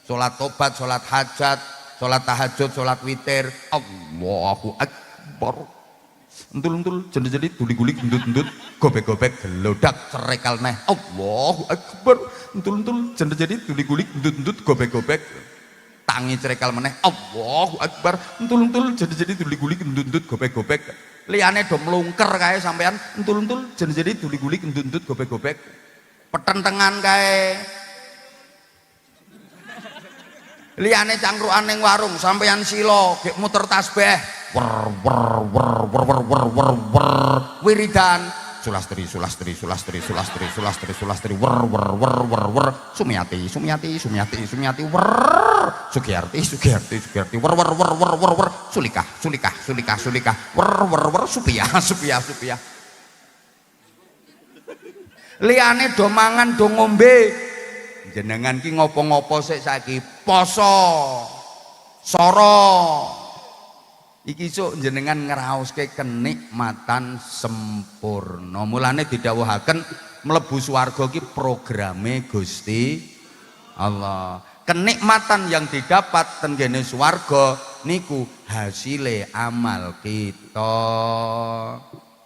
salat tobat salat hajat salat tahajud salat witir Allahu akbar entul-entul jendit-jendit gulik-gulik endut-endut gobek-gobek gelodak cerekal neh Allahu akbar entul-entul jendit-jendit gulik-gulik endut-endut gobek-gobek tangi cerekal meneh Allahu akbar entul-entul jendit-jendit gulik-gulik endut-endut gobek-gobek liyane do mlungker kae sampean entul-entul jendit-jendit gulik-gulik endut-endut gobek-gobek petentengan kae liyane cangkrukan ning warung sampean sila gek muter tasbih wer wer wer wer wer wer wer wer wiridan sulastri sulastri sulastri sulastri sulastri sulastri wer wer wer wer wer sumiati sumiati sumiati sumiati wer sugiyarti sugiyarti sugiyarti wer wer wer wer wer wer sulikah sulikah sulikah sulikah wer wer wer supiyah supiyah supiyah liyane do mangan do ngombe jenengan ki ngopo-ngopo sik saiki poso soro iki sok jenengan ngraoske kenikmatan sempurna mulane didhawuhaken mlebu swarga ki programe Gusti Allah kenikmatan yang didapat tenggene swarga niku hasile amal kita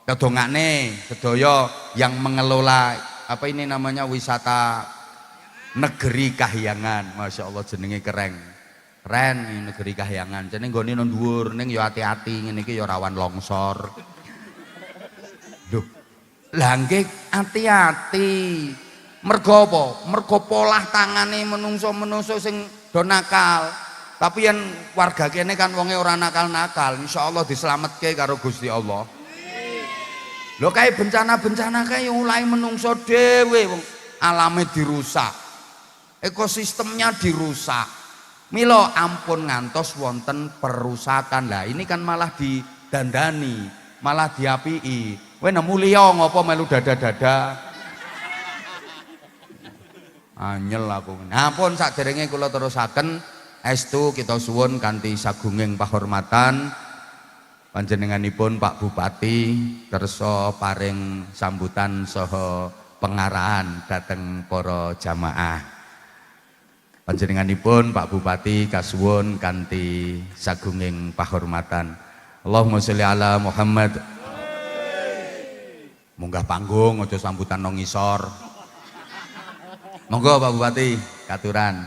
kedongane sedaya yang mengelola apa ini namanya wisata negeri Kahyangan Masya Allah jenenge keren negeri Kahyangan jeneng nggone nang dhuwur ning ya ati-ati ngene iki ya rawan longsor lho lah nggih ati-ati mergo apa mergo polah tangane menungso-menungso sing do nakal tapi yen warga kene kan wonge ora nakal-nakal insyaallah dislametke karo Gusti Allah lho kae bencana-bencana kae mulai menungso dhewe wong alame dirusak ekosistemnya dirusak milo ampun ngantos wonten perusakan lah ini kan malah didandani malah diapii kowe nemu liya ngopo melu dada-dada anyel aku ampun saderenge kula terusaken estu kita suwun kanthi sagunging pahormatan panjenenganipun Pak Bupati kersa paring sambutan saha pengarahan dhateng para jamaah panjenenganipun Pak Bupati kasuwun kanthi sagunging pahormatan Allahumma sholli ala Muhammad munggah panggung aja sambutan nang ngisor monggo Pak Bupati katuran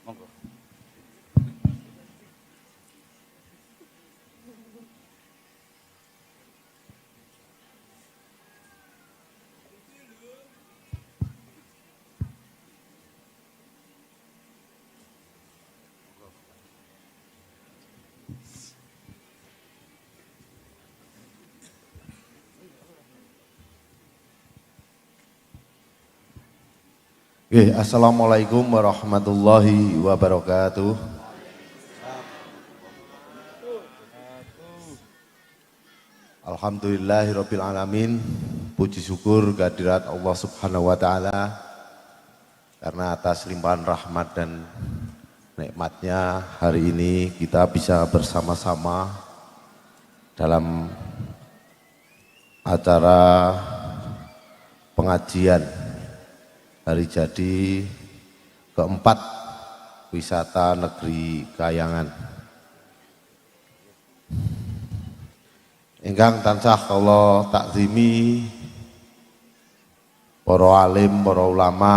monggo Assalamualaikum warahmatullahi wabarakatuh. Alhamdulillahirabbil alamin. Puji syukur kehadirat Allah Subhanahu wa taala karena atas limpahan rahmat dan nikmatnya hari ini kita bisa bersama-sama dalam acara pengajian hari jadi keempat wisata negeri Kahyangan. Ingkang tansah kula takzimi para alim, para ulama,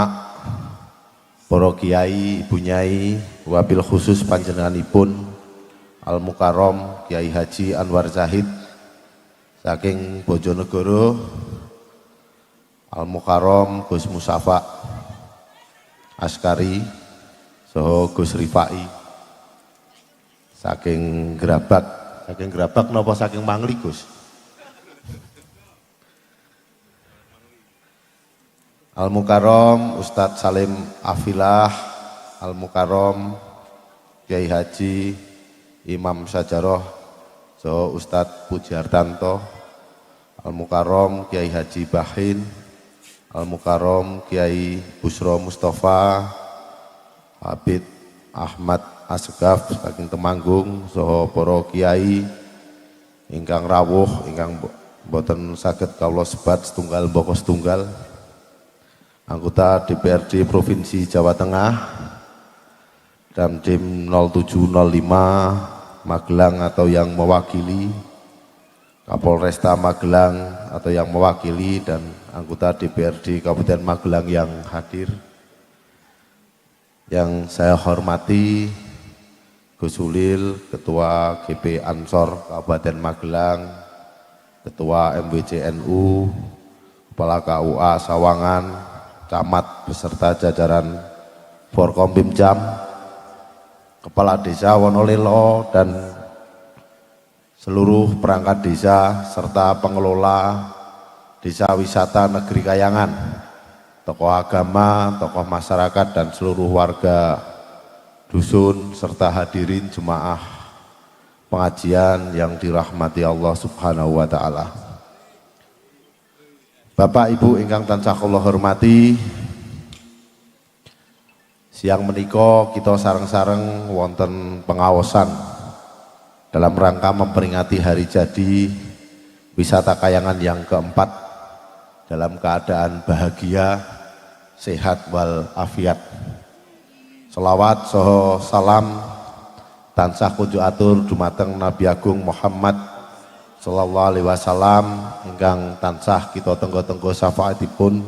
para kiai, ibu nyai, wabil khusus panjenenganipun Al Mukarrom Kiai Haji Anwar Zahid saking Bojonegoro, Al Mukarrom Gus Musafa Askari saha Gus Rifai saking Gerabak napa saking Mangli Gus Al-Mukarram Ustadz Salim Afilah, Al-Mukarram Kiai Haji Imam Sajaroh Soho Ustadz Pujiartanto, Al-Mukarram Kiai Haji Bahin, Al-Mukarram Kiai Busro Mustafa, Habib Ahmad Asgaf saking Temanggung, Soho Poro Kiai ingkang rawuh ingkang boten saged kawula sebat setunggal mbaka setunggal, anggota DPRD Provinsi Jawa Tengah, Dandim 0705 Magelang atau yang mewakili, Kapolresta Magelang atau yang mewakili, dan anggota DPRD Kabupaten Magelang yang hadir. Yang saya hormati Gus Ulil, Ketua GP Ansor Kabupaten Magelang, Ketua MWCNU, Kepala KUA Sawangan, Camat beserta jajaran Forkompimjam, Kepala Desa Wonolelo dan seluruh perangkat desa serta pengelola Desa Wisata Negeri Kayangan, tokoh agama, tokoh masyarakat dan seluruh warga dusun serta hadirin jemaah pengajian yang dirahmati Allah Subhanahu wa taala. Bapak Ibu ingkang tansah kula hormati, siang menika kita sareng-sareng wonten pengaosan dalam rangka memperingati hari jadi wisata Kayangan yang keempat dalam keadaan bahagia, sehat wal afiat. Selawat soho salam tansah kunjuk atur dumateng Nabi Agung Muhammad sallallahu alaihi wasallam ingkang tansah kita tenggo-tenggo syafaatipun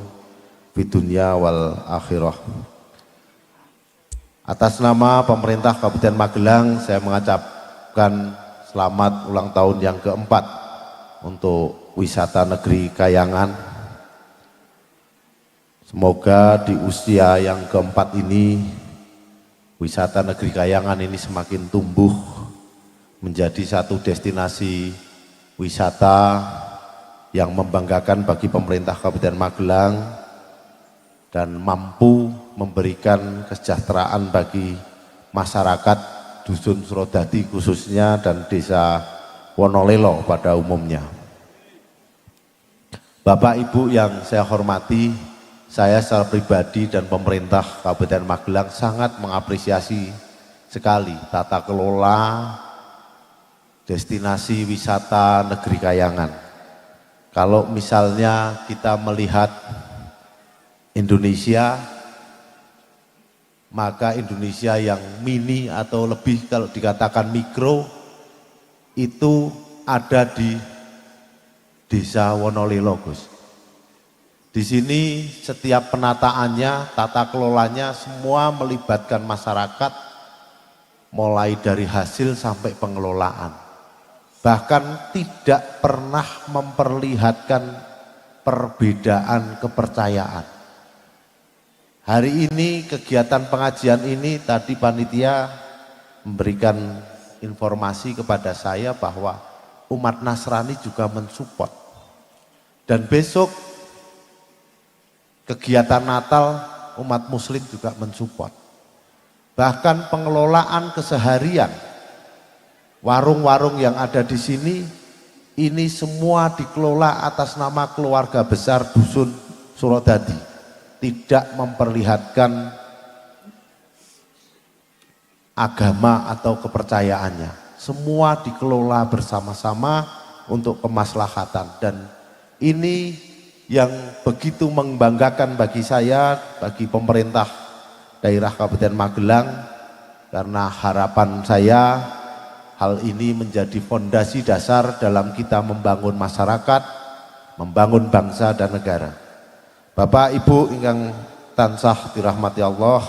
di dunia wal akhirah. Atas nama pemerintah Kabupaten Magelang saya mengucapkan selamat ulang tahun yang keempat untuk wisata negeri Kayangan. Semoga di usia yang keempat ini wisata negeri Kayangan ini semakin tumbuh menjadi satu destinasi wisata yang membanggakan bagi pemerintah Kabupaten Magelang dan mampu memberikan kesejahteraan bagi masyarakat Dusun Surodadi khususnya dan Desa Wonolelo pada umumnya. Bapak Ibu yang saya hormati, saya secara pribadi dan pemerintah Kabupaten Magelang sangat mengapresiasi sekali tata kelola destinasi wisata negeri Kayangan. Kalau misalnya kita melihat Indonesia, maka Indonesia yang mini atau lebih kalau dikatakan mikro itu ada di Desa Wonolelo, Gus. Di sini setiap penataannya, tata kelolanya semua melibatkan masyarakat mulai dari hasil sampai pengelolaan. Bahkan tidak pernah memperlihatkan perbedaan kepercayaan. Hari ini kegiatan pengajian ini tadi panitia memberikan informasi kepada saya bahwa umat Nasrani juga mensupport. Dan besok kegiatan Natal umat Muslim juga mensupport. Bahkan pengelolaan keseharian warung-warung yang ada di sini ini semua dikelola atas nama keluarga besar Dusun Surodadi, tidak memperlihatkan agama atau kepercayaannya, semua dikelola bersama-sama untuk kemaslahatan. Dan ini yang begitu membanggakan bagi saya, bagi pemerintah daerah Kabupaten Magelang, karena harapan saya hal ini menjadi fondasi dasar dalam kita membangun masyarakat, membangun bangsa dan negara. Bapak Ibu ingkang tansah dirahmati Allah,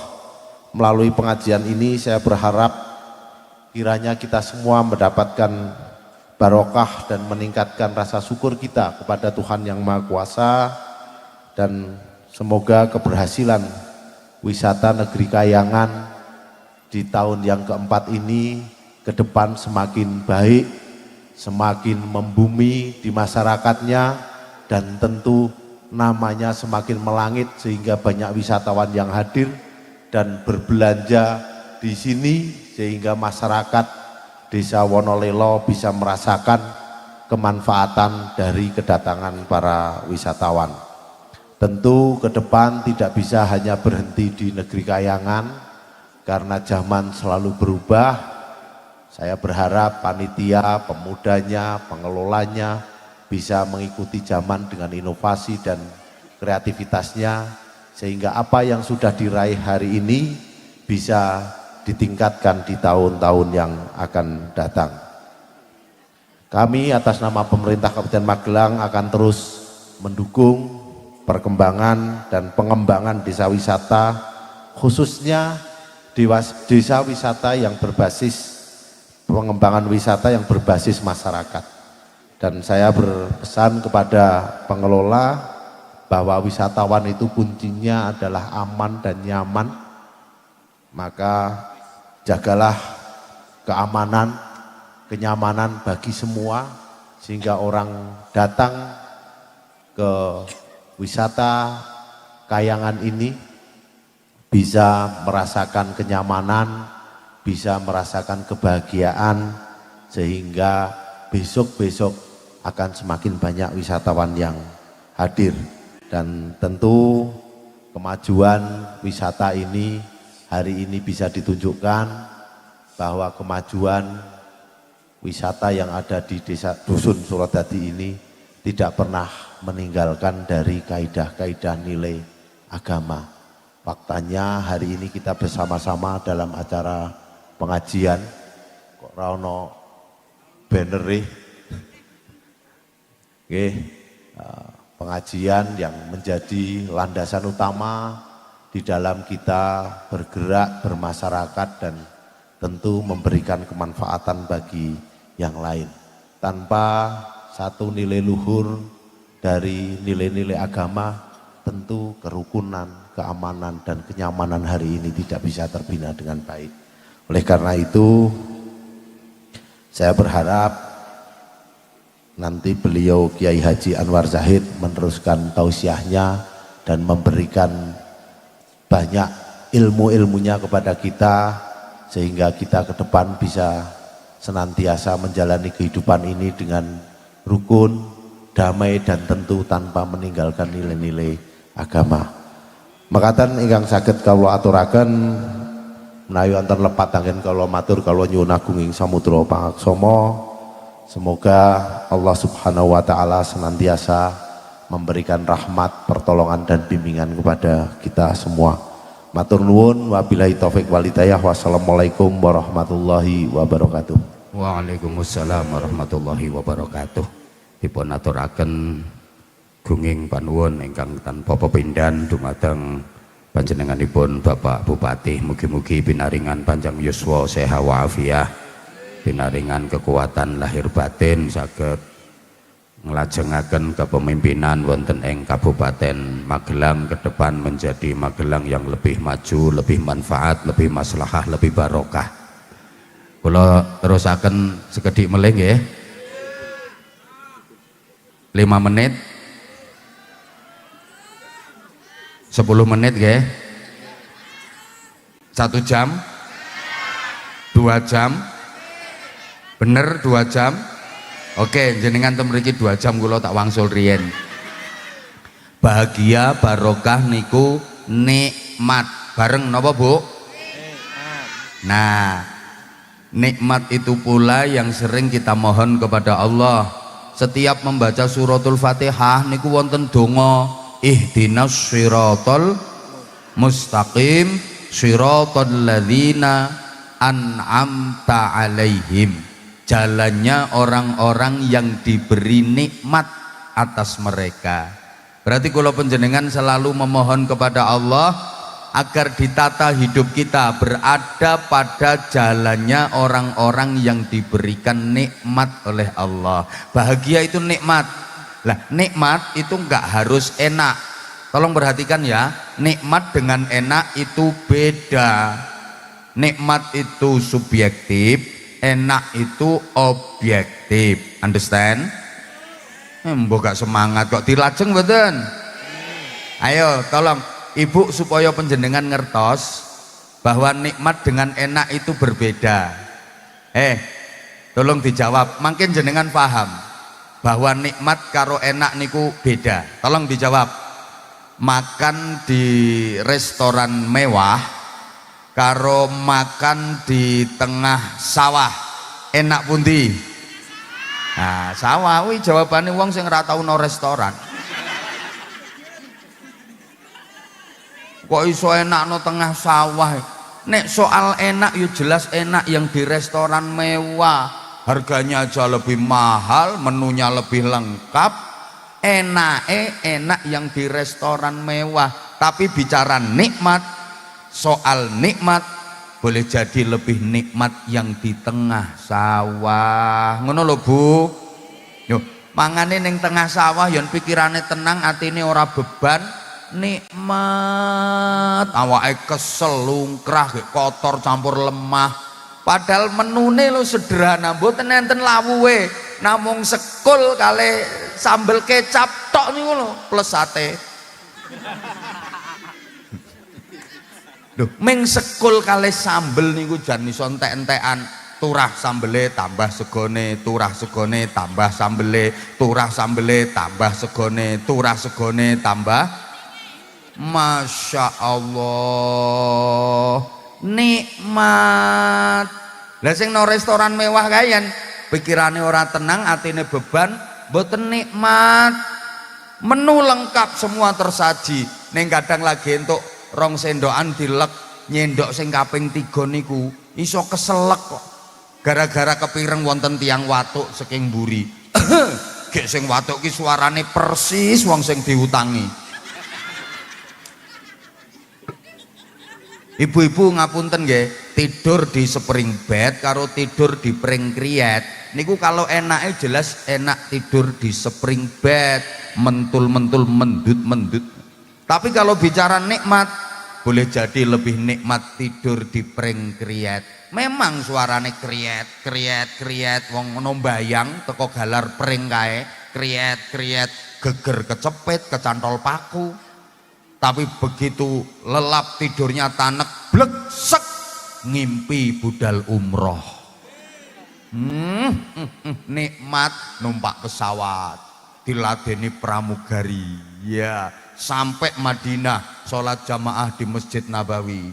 melalui pengajian ini saya berharap kiranya kita semua mendapatkan barokah dan meningkatkan rasa syukur kita kepada Tuhan Yang Maha Kuasa, dan semoga keberhasilan wisata negeri Kayangan di tahun yang keempat ini ke depan semakin baik, semakin membumi di masyarakatnya, dan tentu namanya semakin melangit sehingga banyak wisatawan yang hadir dan berbelanja di sini sehingga masyarakat Desa Wonolelo bisa merasakan kemanfaatan dari kedatangan para wisatawan. Tentu ke depan tidak bisa hanya berhenti di negeri Kayangan karena zaman selalu berubah. Saya berharap panitia, pemudanya, pengelolanya bisa mengikuti zaman dengan inovasi dan kreativitasnya sehingga apa yang sudah diraih hari ini bisa ditingkatkan di tahun-tahun yang akan datang. Kami atas nama pemerintah Kabupaten Magelang akan terus mendukung perkembangan dan pengembangan desa wisata, khususnya desa wisata yang berbasis pengembangan wisata yang berbasis masyarakat. Dan saya berpesan kepada pengelola bahwa wisatawan itu kuncinya adalah aman dan nyaman, maka jagalah keamanan, kenyamanan bagi semua sehingga orang datang ke wisata Kayangan ini bisa merasakan kenyamanan, bisa merasakan kebahagiaan sehingga besok-besok akan semakin banyak wisatawan yang hadir. Dan tentu kemajuan wisata ini hari ini bisa ditunjukkan bahwa kemajuan wisata yang ada di desa Dusun Suradadi ini tidak pernah meninggalkan dari kaidah-kaidah nilai agama. Faktanya hari ini kita bersama-sama dalam acara pengajian kok rano banner pengajian yang menjadi landasan utama di dalam kita bergerak bermasyarakat dan tentu memberikan kemanfaatan bagi yang lain. Tanpa satu nilai luhur dari nilai-nilai agama, tentu kerukunan, keamanan dan kenyamanan hari ini tidak bisa terbina dengan baik. Oleh karena itu saya berharap nanti beliau Kiai Haji Anwar Zahid meneruskan tausiahnya dan memberikan banyak ilmu-ilmunya kepada kita sehingga kita ke depan bisa senantiasa menjalani kehidupan ini dengan rukun, damai dan tentu tanpa meninggalkan nilai-nilai agama. Makaten ingkang saged kawula aturaken menawi wonten lepat anggen kawula matur kawula nyuwun agung ing samudra pangaksama. Semoga Allah Subhanahu wa taala senantiasa memberikan rahmat, pertolongan dan bimbingan kepada kita semua. Matur nuwun, wabillahi taufik wal hidayah. Wassalamualaikum warahmatullahi wabarakatuh. Waalaikumsalam warahmatullahi wabarakatuh. Dipun aturaken gunging panuwun ingkang tanpa pepindhan dumateng panjenenganipun Bapak Bupati. Mugi-mugi pinaringan panjang yuswa seha wa afiah, pinaringan kekuatan lahir batin saged nglajengaken kepemimpinan wonten ing Kabupaten Magelang ke depan menjadi Magelang yang lebih maju, lebih manfaat, lebih maslahah, lebih barokah. Kula terusaken sekedhik melih nggih. 5 menit 10 menit nggih. 1 jam 2 jam bener 2 jam. Oke, jenengan temriki 2 jam kula tak wangsul riyen. Bahagia barokah niku nikmat. Bareng napa, Bu? Nah, nikmat itu pula yang sering kita mohon kepada Allah. Setiap membaca suratul Fatihah niku wonten donga ihdinas shiratal mustaqim shiratal ladzina an'amta alaihim. Jalannya orang-orang yang diberi nikmat atas mereka. Berarti kalau penjenengan selalu memohon kepada Allah agar ditata hidup kita berada pada jalannya orang-orang yang diberikan nikmat oleh Allah. Bahagia itu nikmat. Lah, nikmat itu enggak harus enak. Tolong perhatikan ya, nikmat dengan enak itu beda. Nikmat itu subjektif, enak itu objektif. Understand? Mbok gak semangat kok dilajeng mboten? Ayo tolong ibu supaya penjenengan ngertos bahwa nikmat dengan enak itu berbeda. Tolong dijawab, makin jenengan paham bahwa nikmat karo enak niku beda. Tolong dijawab. Makan di restoran mewah karo makan di tengah sawah enak pundi? Nah, sawah kuwi jawabane wong sing ora tau no restoran. Kok iso enak no tengah sawah? Nek soal enak ya jelas enak yang di restoran mewah. Harganya aja lebih mahal, menunya lebih lengkap. Enak yang di restoran mewah. Tapi bicara nikmat, soal nikmat boleh jadi lebih nikmat yang di tengah sawah. Ngono lho Bu. Yo, mangane ning tengah sawah yen pikirane tenang, atine ora beban, nikmat. Awake kesel, lungkrah, kotor campur lemah. Padahal menune lo sederhana, mboten enten lawuhe, namung sekul kali sambel kecap tok niku lho plus sate. Lho, ming sekul kali sambel niku jan iso entek-entekan, turah sambele tambah segone, turah segone tambah sambele, turah sambele tambah segone, turah segone tambah. Masya Allah, nikmat. Lah sing no restoran mewah kayan pikirane ora tenang, atine beban, mboten nikmat. Menu lengkap semua tersaji, ning kadang lagi entuk 2 sendokan dilek, nyendok sing kaping 3 niku iso keselek kok. Gara-gara kepireng wonten tiang watuk saking mburi. Gek sing watuk ki suarane persis wong sing diutangi. Ibu-ibu ngapunten nggih, tidur di spring bed karo tidur di pring kriet niku kalau enake jelas enak tidur di spring bed, mentul-mentul, mendut-mendut. Tapi kalau bicara nikmat, boleh jadi lebih nikmat tidur di pring kriet. Memang suarane kriet, kriet, kriet, wong ngono mbayang teko galar pring kae, kriet, kriet, geger kecepit, kecantol paku. Tapi begitu lelap tidurnya tanek, bleksek, ngimpi budal umroh. Nikmat numpak pesawat, diladeni pramugari, ya sampai Madinah sholat jamaah di Masjid Nabawi,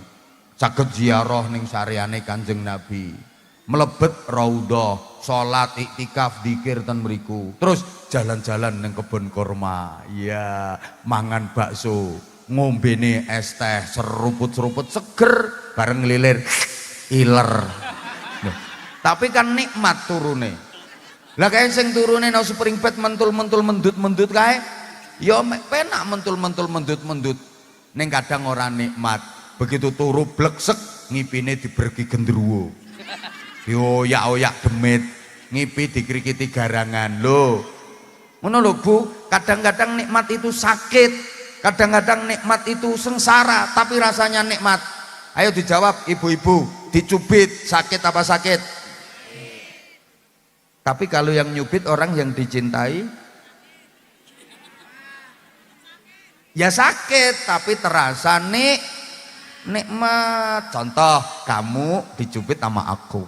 saged ziarah ning sareane Kanjeng Nabi, melebet raudhah, sholat iktikaf dikir ten mriku, terus jalan-jalan ning kebun kurma, ya mangan bakso, ngombene es teh seruput-seruput seger bareng ngelilir iler. Tapi kan nikmat turune. Lah kae sing turune no spring bed mentul-mentul mendut-mendut kae ya penak mentul-mentul mendut-mendut. Ning kadang ora nikmat. Begitu turu bleksek ngipine diberki gendruwo. Dioyak-oyak demit, ngipi dikrikiti garangan. Lho. Ngono lho Bu, kadang-kadang nikmat itu sakit. Kadang-kadang nikmat itu sengsara, tapi rasanya nikmat. Ayo dijawab ibu-ibu, dicubit sakit apa sakit? Tapi kalau yang nyubit orang yang dicintai, ya sakit, tapi terasa nikmat. Contoh, kamu dicubit sama aku.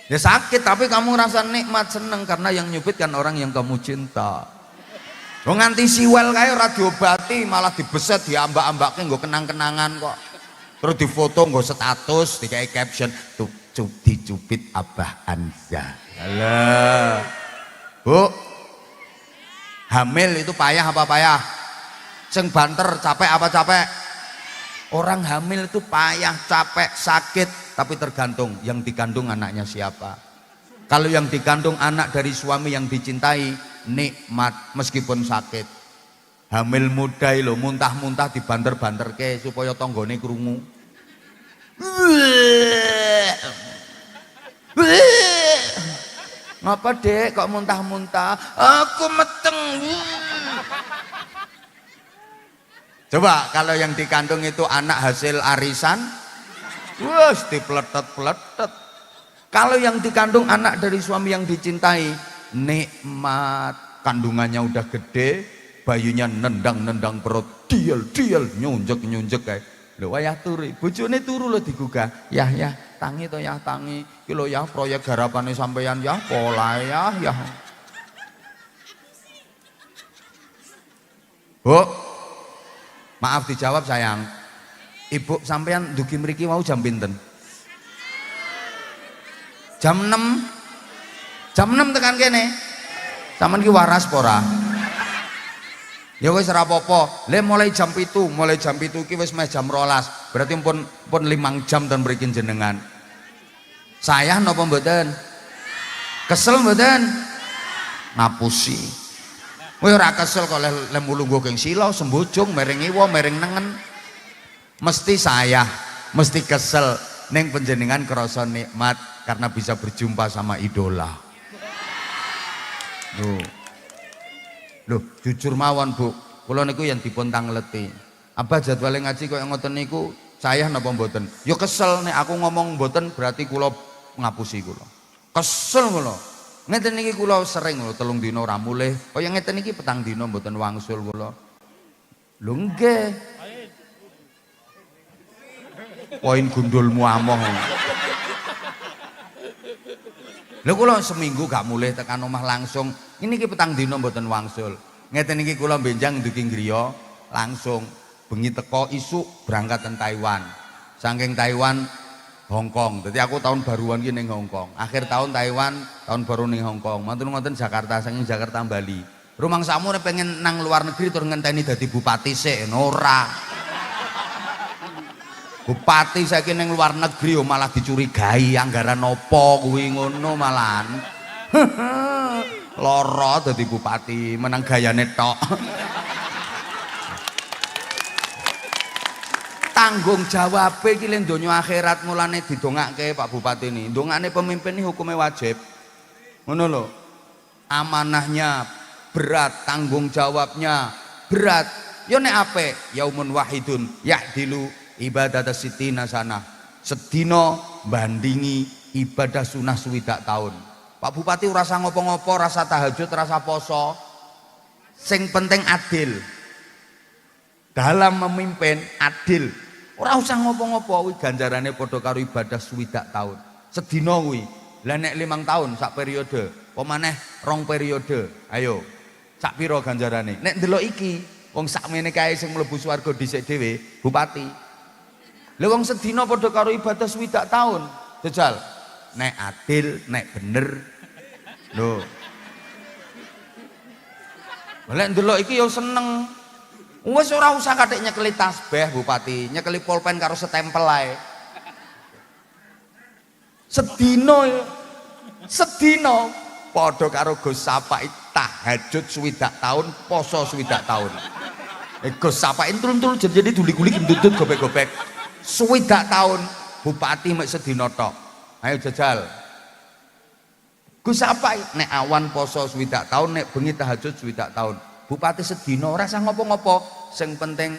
Ya sakit, tapi kamu rasa nikmat, seneng karena yang nyubit kan orang yang kamu cinta. Lo nganti siwel kayak ora diobati, malah dibeset, diambak-ambake nggo kenang-kenangan kok. Terus difoto nggo status, dikai caption, tuh dicubit Abah Anza. Alah. Bu, hamil itu payah apa payah? Sing banter capek apa capek? Orang hamil itu payah, capek, sakit, tapi tergantung yang dikandung anaknya siapa. Kalau yang dikandung anak dari suami yang dicintai, nikmat meskipun sakit. Hamil muda lo muntah-muntah dibanter-banter ke supaya tonggone krungu. Ngapa Dek kok muntah-muntah? Aku meteng. Coba kalau yang dikandung itu anak hasil arisan, wah dipeletet-peletet. Kalau yang dikandung anak dari suami yang dicintai, nikmat, kandungannya udah gede, bayunya nendang-nendang perut, diel nyunjek kae. Lho wayah turu, bojone turu lho digugah. Yah tangi to yah tangi. Ki lho yah proyek garapane sampeyan yah pola yah. Bu, maaf dijawab sayang. Ibu sampeyan dugi mriki mau jam pinten? Jam 6. Jam 6 tekan kene. Sampeyan ki waras apa ora? Ya wis ora apa-apa. Mulai jam 7 ki wis meh jam 12. Berarti pun 5 jam ten mriki jenengan. Saya napa mboten? Kesel mboten? Ngapusi. Kowe ora kesel kok lem mulungguh keng sila sembujung mereng iwa mereng nengen. Mesti saya mesti kesel ning panjenengan krasa nikmat karena bisa berjumpa sama idola. Loh, jujur mawon Bu, kula niku yang dipun tangleti. Abah jadwale ngaji kaya ngoten niku saya napa mboten? Ya kesel nek aku ngomong mboten berarti kula ngapusi kula. Kesel kula. Ngeten niki kula sering lho 3 dina ora mulih. Kaya ngeten iki petang dina mboten wangsul kula. Lho nggih. Poin gundulmu amoh. Lha kula seminggu gak mulih tekan omah langsung. Ini ki petang dina mboten wangsul. Ngeten iki kula benjang ndugi griya langsung bengi teko isuk berangkat ten Taiwan. Saking Taiwan Hong Kong. Dadi aku tahun baruan ki ning Hong Kong. Akhir tahun Taiwan, tahun baru ning Hong Kong. Mantun ngoten Jakarta, saking Jakarta Bali. Rumangsamu nek pengen nang luar negeri tur ngenteni dadi bupati sik ora. Bupati saiki ning luar negeri yo malah dicurigai anggaran apa kuwi ngono malahan. Loro dadi bupati menang gayane tok. Tanggung jawab iki le donya akhirat mulane didongake Pak Bupati ini. Ndongane pemimpin ini hukumnya wajib. Ngono lho. Amanahnya berat, tanggung jawabnya berat. Yo nek apik yaumun wahidun ya'dilu ibadah sitina sana. Sedina bandingi ibadah sunah swidak tahun. Pak Bupati rasa ngopo-ngopo, rasa tahajud, rasa poso. Sing penting adil. Dalam memimpin adil. Ora usah ngopo-ngopo kuwi ganjarane padha karo ibadah swidak tahun. Sedina kuwi. Lah nek 5 tahun sak periode, apa maneh 2 periode. Ayo. Sak pira ganjarane? Nek ndelok iki, wong sakmene kae sing mlebu swarga dhisik dhewe, bupati. Lah wong sedina padha karo ibadah swidak tahun. Jajal. Nek adil, nek bener. Lho. Lek ndelok iki ya seneng. Wis ora usah kathik nyekeli tasbih bupati, nyekeli pulpen karo setempel ae. Sedina padha karo Gus Sapai tahajud swidak tahun, poso swidak tahun. Gus Sapai turun-turun jadi duli-guli gendut gobek-gobek. Swidak tahun bupati mek sedina tok. Ayo jajal. Gus Sapai nek awan poso swidak tahun, nek bengi tahajud swidak tahun. Bupati sedina ora usah ngopo-ngopo, sing penting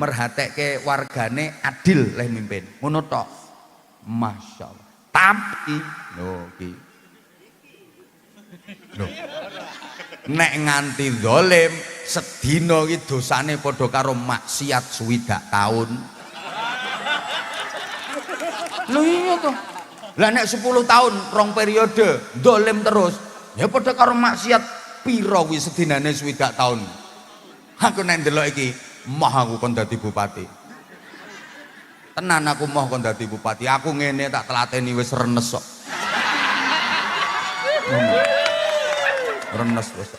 merhatekke wargane adil leh mimpin. Ngono tok. Masyaallah. Tapi lho iki. Lho. Nek nganti zalim sedina iki dosane padha karo maksiat swidak tahun. Lho iya toh. Lah nek 10 tahun 2 periode zalim terus, ya padha karo maksiat piro kuwi sedinane swidak tahun. Aku nek ndelok iki, moh aku kon dadi bupati. Tenan aku moh kon dadi bupati. Aku ngene tak telateni wis renes kok. Renes wis.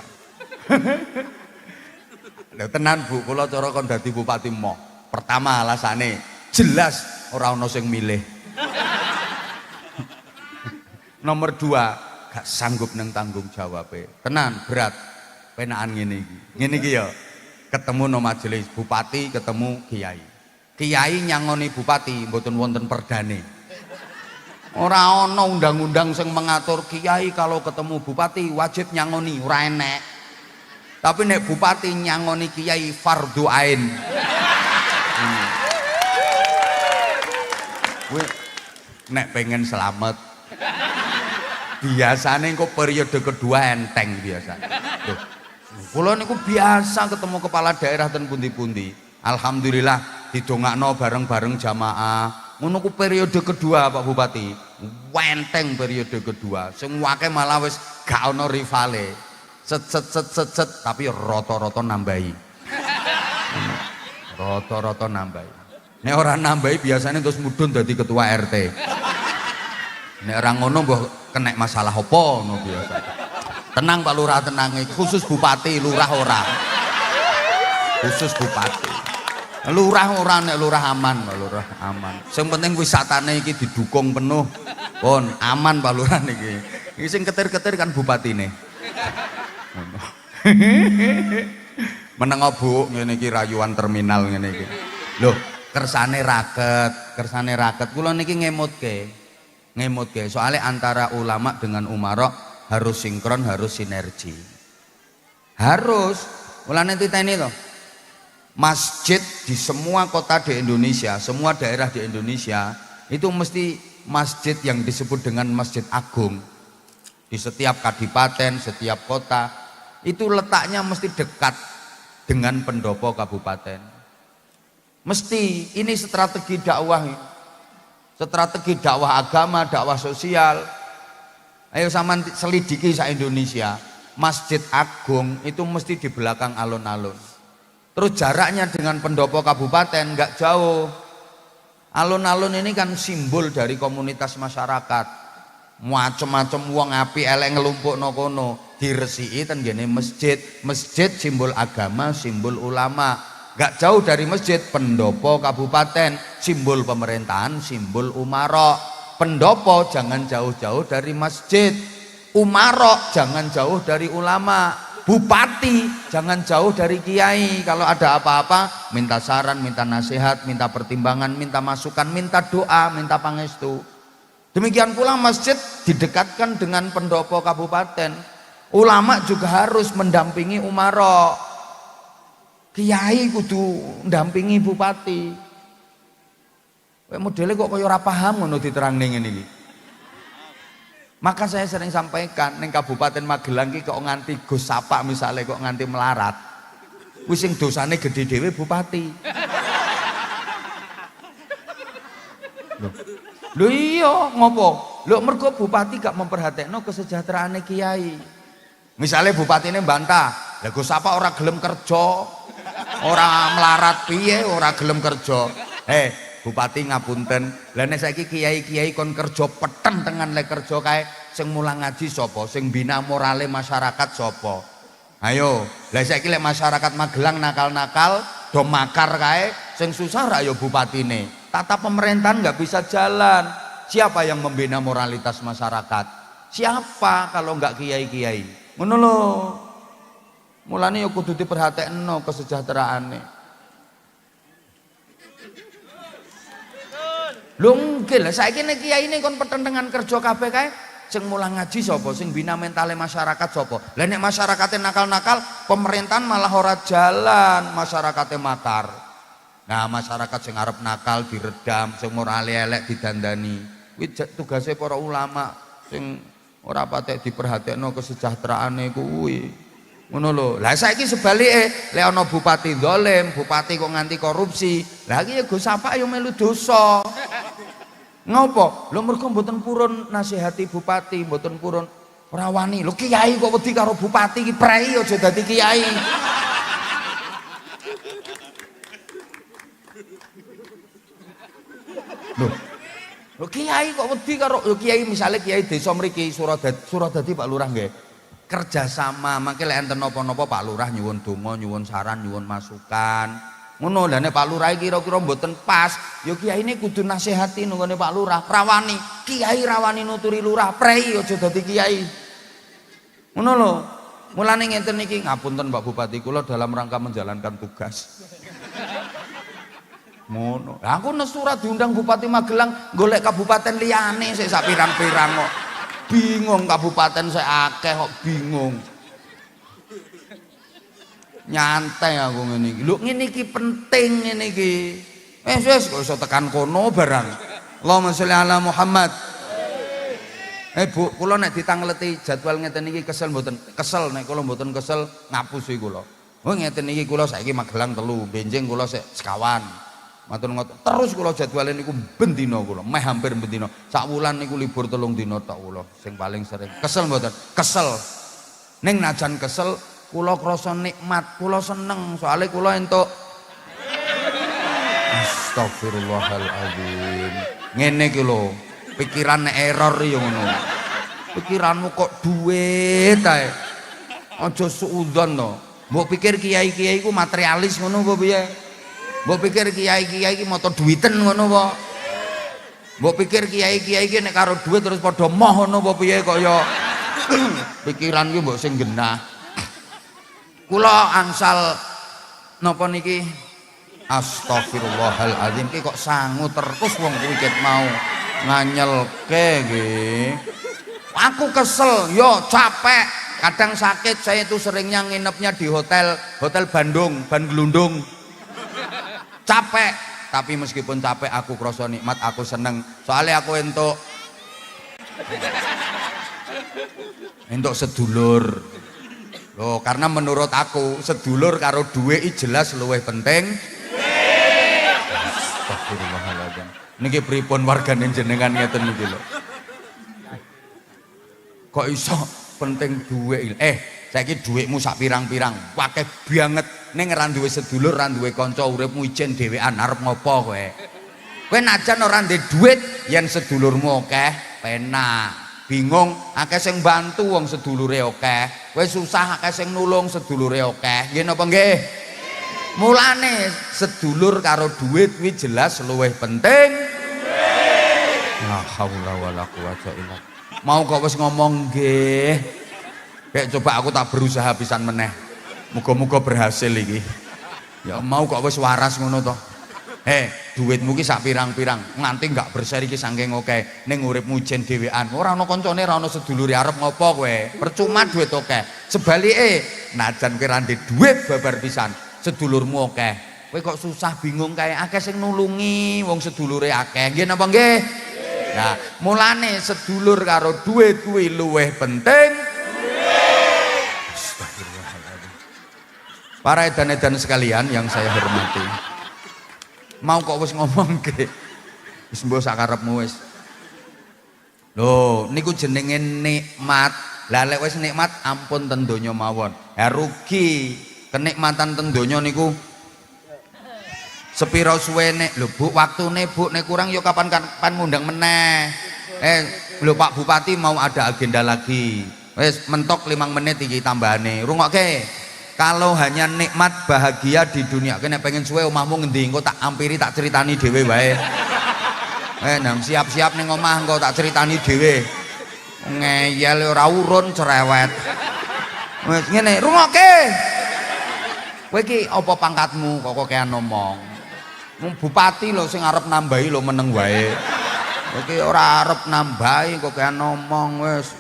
Lha tenan Bu, kula cara kon dadi bupati moh. Pertama alasane jelas ora ana sing milih. Nomor 2 gak sanggup nang tanggung jawabe. Tenan berat penaan ngene iki. Ngene iki ya. Ketemu no majelis bupati, ketemu kiai. Kiai nyangoni bupati mboten wonten perdane. Ora ana undang-undang sing mengatur kiai kalau ketemu bupati wajib nyangoni, ora enek. Tapi nek bupati nyangoni kiai fardhu ain. Kowe nek pengen selamat biasanya kok periode kedua enteng biasa. Loh, Kula niku biasa ketemu kepala daerah ten pundi-pundi. Alhamdulillah didongakno bareng-bareng jamaah. Ngono ku periode kedua Pak Bupati. Wenteng periode kedua. Sing wake malah wis gak ono rivale. Set tapi rata-rata nambahi. Rata-rata nambahi. Nek ora nambahi biasanya terus mudhun dadi ketua RT. Nek ora ngono mbah kena masalah apa ngono biasa. Tenang Pak Lurah, tenang, khusus bupati, lurah ora. Khusus bupati. Lurah ora, nek lurah aman, Pak Lurah aman. Sing penting wisatane iki didukung penuh. Pun aman Pak Lurah niki. Iki sing ketir-ketir kan bupatine. Meneng Bu ngene iki rayuan terminal ngene iki. Lho, kersane raket. Kula niki ngemutke. Soalnya antara ulama dengan umarok harus sinkron, harus sinergi. Harus, mulane titeni loh. Masjid di semua kota di Indonesia, semua daerah di Indonesia itu mesti masjid yang disebut dengan Masjid Agung. Di setiap kadipaten, setiap kota itu letaknya mesti dekat dengan pendopo kabupaten. Mesti ini strategi dakwah. Strategi dakwah agama, dakwah sosial. Ayo sama selidiki sa Indonesia. Masjid Agung itu mesti di belakang alun-alun. Terus jaraknya dengan pendopo kabupaten nggak jauh. Alun-alun ini kan simbol dari komunitas masyarakat. Macem-macem wong api elek ngelumpukno kono, diresiki ten gene masjid. Masjid simbol agama, simbol ulama. Nggak jauh dari masjid pendopo kabupaten, simbol pemerintahan, simbol umarok. Pendopo jangan jauh-jauh dari masjid, umarok jangan jauh dari ulama, bupati jangan jauh dari kiai. Kalau ada apa-apa minta saran, minta nasihat, minta pertimbangan, minta masukan, minta doa, minta pangestu. Demikian pula masjid didekatkan dengan pendopo kabupaten. Ulama juga harus mendampingi umarok, kiai kudu mendampingi bupati. Modelnya kok kaya ora paham ngono diterangne ngene iki. Maka saya sering sampaikan ning Kabupaten Magelang iki kok nganti Gus Sapa misalnya kok nganti melarat. Wis sing dosane gede dhewe bupati. Lho iya ngopo? Lho mergo bupati gak memperhatekno kesejahteraane kiai. Misalnya bupatine bantah, lah Gus Sapa ora gelem kerja, ora melarat piye, ora gelem kerja. Bupati ngapunten, lah nek saiki kiai-kiai kon kerja peteng tengan lek kerja kae sing mulang ngaji sapa, sing bina morale masyarakat sapa. Ayo, lah saiki lek masyarakat Magelang nakal-nakal do makar kae sing susah ra ya bupatine. Tata pemerintahan nggak bisa jalan. Siapa yang membina moralitas masyarakat? Siapa kalau nggak kiai-kiai? Ngono lho. Mulane ya kudu diperhatekno kesejahteraane. Lho nggih lah saiki nek kiai ini kon petentengan kerja kabeh kae sing mulang ngaji sapa, sing bina mentale masyarakat sapa. Lah nek masyarakate nakal-nakal, pemerintahan malah ora jalan, masyarakate makar. Nah, masyarakat sing arep nakal diredam, sing morale elek didandani. Kuwi tugase para ulama sing ora patek diperhatekno kesejahteraane kuwi. Ngono lho. Lah saiki sebalike, lek ana bupati zalim, bupati kok nganti korupsi, lah iki ya Gus Sapa ya melu dosa. Ngopo? Lho mergo mboten purun nasihati bupati, mboten purun ora wani. Lho kiai kok wedi karo bupati iki prei aja dadi kiai. Lho kiai kok wedi karo kiai misale kiai desa mriki Suradadi Pak Lurah nggih. Kerjasama, mangke lek enten napa-napa Pak Lurah nyuwun donga, nyuwun saran, nyuwun masukan. Ngono lha nek Pak Lurah kira-kira mboten pas, ya kiai ini kudu nasihati nunggone Pak Lurah. Rawani, kiai rawani nuturi lurah, prei aja dadi kiai. Ngono lho. Mulane ngenten iki ngapunten Pak Bupati kula dalam rangka menjalankan tugas. Ngono. Lah aku nesu ora diundang Bupati Magelang, golek kabupaten liyane sik sak pirang-pirang kok. Bingung kabupaten saya akeh kok bingung. Nyantai aku ngene iki. Lho ngene iki penting ngene iki. Wis kok iso tekan kono barang. Allahumma sholli ala Muhammad. Bu, kula nek ditangleti jadwal ngeten iki kesel mboten? Kesel nek kula mboten kesel ngapusi kula. Oh ngeten iki kula saiki Magelang 3, benjing kula sik sekawan. Matur ngoten. Terus kula jadwale niku ben dina kula, meh hampir ben dina. Sak wulan niku libur 3 dina tok kula sing paling sering. Kesel mboten? Kesel. Ning najan kesel kula krasa nikmat, kula seneng soalnya kula entuk Astagfirullahaladzim. Ngene iki lho, pikiran error ya ngono. Pikiranmu kok duit ae. Aja suudzon to. Mbok pikir kiai-kiai ku materialis ngono apa piye? Mbok pikir kiai-kiai iki moto duiten ngono apa? Mbok pikir kiai-kiai iki nek karo duit terus padha moh ngono apa piye kok ya pikiran ki mbok sing genah. Kula angsal napa niki? Astagfirullahaladzim, ki kok sangu terus wong kuwi ket mau nganyelke nggih. Aku kesel, yo capek, kadang sakit. Saya itu seringnya nginepnya di hotel Bandung, Ban Gelundung. Capek, tapi meskipun capek aku krasa nikmat, aku seneng. Soalnya aku entuk sedulur. Loh, karena menurut aku sedulur karo duit jelas luwih penting. Astagfirullahaladzim. Niki pripun wargane jenengan ngeten niki lho. Kok iso penting duit? Saiki duitmu sak pirang-pirang, akeh banget ning ora duwe sedulur, ora duwe kanca, uripmu ijen dhewean arep ngopo kowe? Kowe najan ora ndek duit yen sedulurmu akeh, penak. Bingung akeh sing bantu wong sedulure akeh. Kowe susah akeh sing nulung sedulure akeh. Nggih napa nggih? Mulane sedulur karo duit kuwi jelas luwih penting. La haula wala quwata illa billah. Mau kok wis ngomong nggih. Kayak coba aku tak berusaha pisan meneh. Muga-muga berhasil iki. Ya mau kok wis waras ngono to. Duitmu ki sak pirang-pirang, nganti enggak berseri ki saking akeh. Ning uripmu jen dhewean. Ora ana kancane, ora ana sedulure arep ngopo kowe. Percuma duit akeh. Sebalike, najan kowe ra ndek duit babar pisan, sedulurmu akeh. Kowe kok susah bingung kae akeh sing nulungi wong sedulure akeh. Nggih napa nggih? Nah, mulane sedulur karo duit kuwi luwih penting. Para edan-edan sekalian yang saya hormati, mau kok wis ngomong ke wis mbok sak karepmu wis. Lho niku jenenge nikmat. Lah lek wis nikmat ampun ten donya mawon. Ya rugi kenikmatan ten donya niku sepira suwene. Lho Bu, waktune Bu nek kurang yo kapan-kapan ngundang meneh. Lho Pak Bupati mau ada agenda lagi. Wis mentok 5 menit iki tambahane. Rungokke. Kalau hanya nikmat bahagia di dunia, kene pengen suwe omahmu ngendi engko tak ampiri tak ceritani dhewe wae. Nang siap-siap ning omah engko tak ceritani dhewe. Ngeyel ora urun cerewet. Wis ngene, rungokke. Kowe iki apa pangkatmu kok kean ngomong? Wong bupati lho sing arep nambahi lho meneng wae. Kowe iki ora arep nambahi kok kean ngomong wis.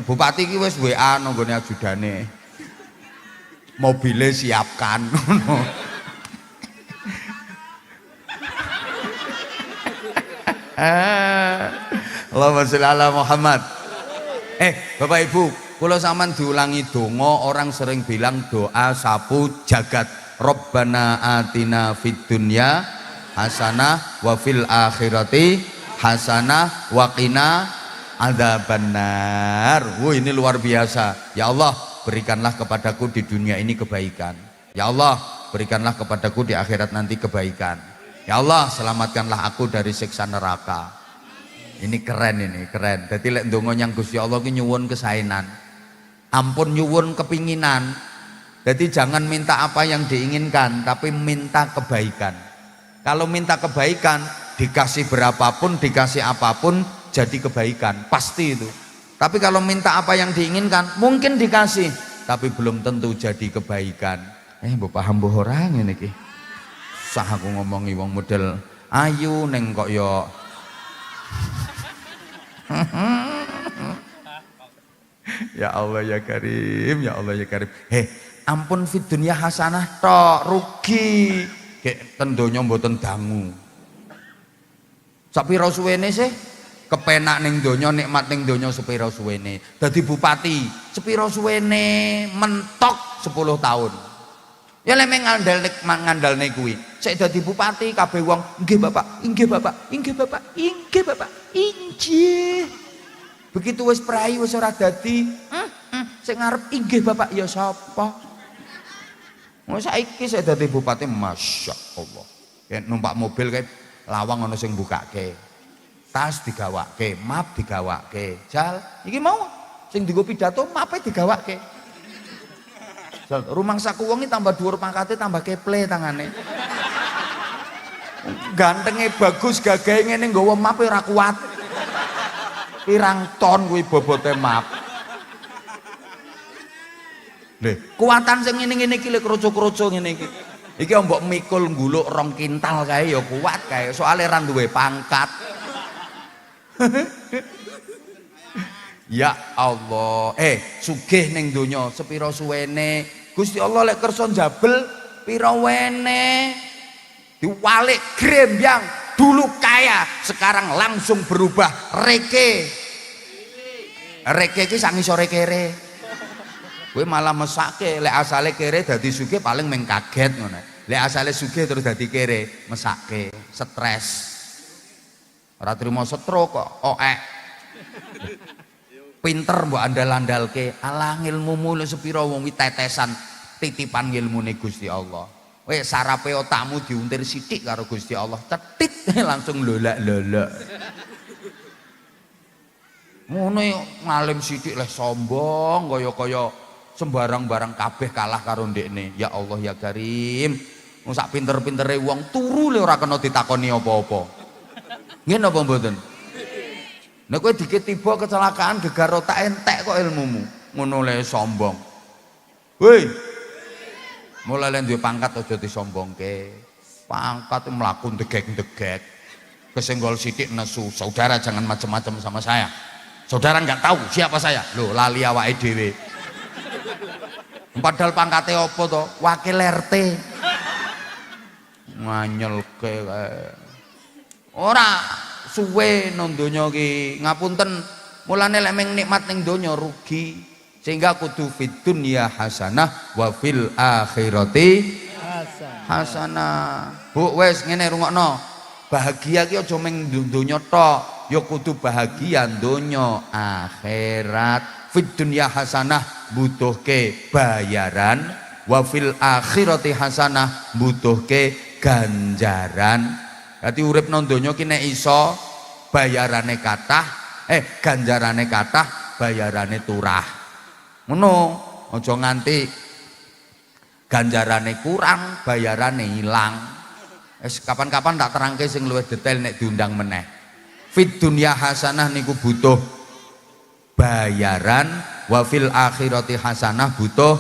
Bupati iki wis WA nang nggone ajudane. Mobilnya siapkan. Allahumma sholli ala Muhammad. Bapak Ibu, kalau sampean diulangi donga, orang sering bilang doa sapu jagat. Rabbana atina fid dunya hasanah wa fil akhirati hasanah wa qina adzabannar. Ini luar biasa. Ya Allah, berikanlah kepadaku di dunia ini kebaikan. Ya Allah, berikanlah kepadaku di akhirat nanti kebaikan. Ya Allah, selamatkanlah aku dari siksa neraka. Ini keren, ini keren. Jadi lek ndonga nyang Gusti Allah ki nyuwun kesaenan. Ampun nyuwun kepinginan. Jadi jangan minta apa yang diinginkan, tapi minta kebaikan. Kalau minta kebaikan, dikasih berapapun, dikasih apapun, jadi kebaikan. Pasti itu. Tapi kalau minta apa yang diinginkan, mungkin dikasih, tapi belum tentu jadi kebaikan. Mbok paham mbok ora ngene iki. Sah aku ngomongi wong model ayu neng kok yo. Ya Allah ya Karim, ya Allah ya Karim. Ampun fid dunya hasanah tok, rugi. Gek ten donya mboten dangu. Sapira suwene sih? kepenak ning donya, nikmat ning donya sepira suwene. Dadi bupati sepira suwene, mentok 10 tahun. Ya lek ngandalne kuwi. Sik dadi bupati kabeh wong, nggih Bapak, inggih Bapak, inggih Bapak, inggih Bapak, inggih. Begitu wis prai wis ora dadi, sing ngarep inggih Bapak ya sapa? Wong saiki sik dadi bupati masyaallah. Ya numpak mobil kae lawang ana sing mbukake. Tas digawake, map digawake. Jal, iki mau sing dienggo pidato mape digawake. Jal, rumangsaku wong iki tambah dhuwur pangkate tambah keple tangane. Gantenge bagus, gagahe ngene nggawa map ora kuat. Pirang ton kuwi bobote map. Lho, kuatan sing ngene-ngene iki lek kroco-kroco ngene iki. Iki mbok mikul ngguluk 2 kintal kae ya kuat kae, soalnya ora duwe pangkat. Ya Allah, sugih ning donya sepira suwene. Gusti Allah lek kersa njabel pira wene. Diwalik grembyang, dulu kaya, sekarang langsung berubah reke. Reke iki sak ngisore kere. Kowe malah mesake, lek asale kere dadi sugih paling meng kaget ngono. Lek asale sugih terus dadi kere, mesake, stres. Ora trimo stroke kok, oek. Pinter mbok andal-andalke, alah ilmumu lek sepira wong iki tetesan titipan ilmune Gusti Allah. Weh sarape otakmu diuntir sithik karo Gusti Allah, cetit langsung lolak-lolak. Ngono ngalim sithik leh sombong kaya-kaya sembarang barang kabeh kalah karo ndekne. Ya Allah ya Karim. Wong sak pinter-pintere wong turu le ora kena ditakoni apa-apa. Nggih napa mboten? Nek kowe dikit tiba kecelakaan gegar otak entek kok ilmumu. Ngono le sombong. Woi. Mulai duwe pangkat aja disombongke. Pangkat mlaku degek-degek. Kesenggol sithik nesu. Saudara jangan macam-macam sama saya. Saudara nggak tahu siapa saya. Loh, lali awake dhewe. Padahal pangkate apa to? Wakil RT. Nganyelke kae. Ora suwe nang donya ki. Ngapunten, mulane lek meng nikmat ning donya rugi. Sehingga kudu fid dunya hasanah wa fil akhirati hasanah. Bu wis ngene rungokno. Bahagia ki aja meng donya tok. Ya kudu bahagia donya akhirat. Fid dunya hasanah butuhke bayaran, wa fil akhirati hasanah butuhke ganjaran. Dadi urip nang donya ki nek iso bayarane kathah, ganjarane kathah, bayarane turah. Ngono, aja nganti ganjarane kurang, bayarane ilang. Kapan-kapan tak terangke sing luwih detail nek diundang meneh. Fid dunya hasanah niku butuh bayaran, wa fil akhirati hasanah butuh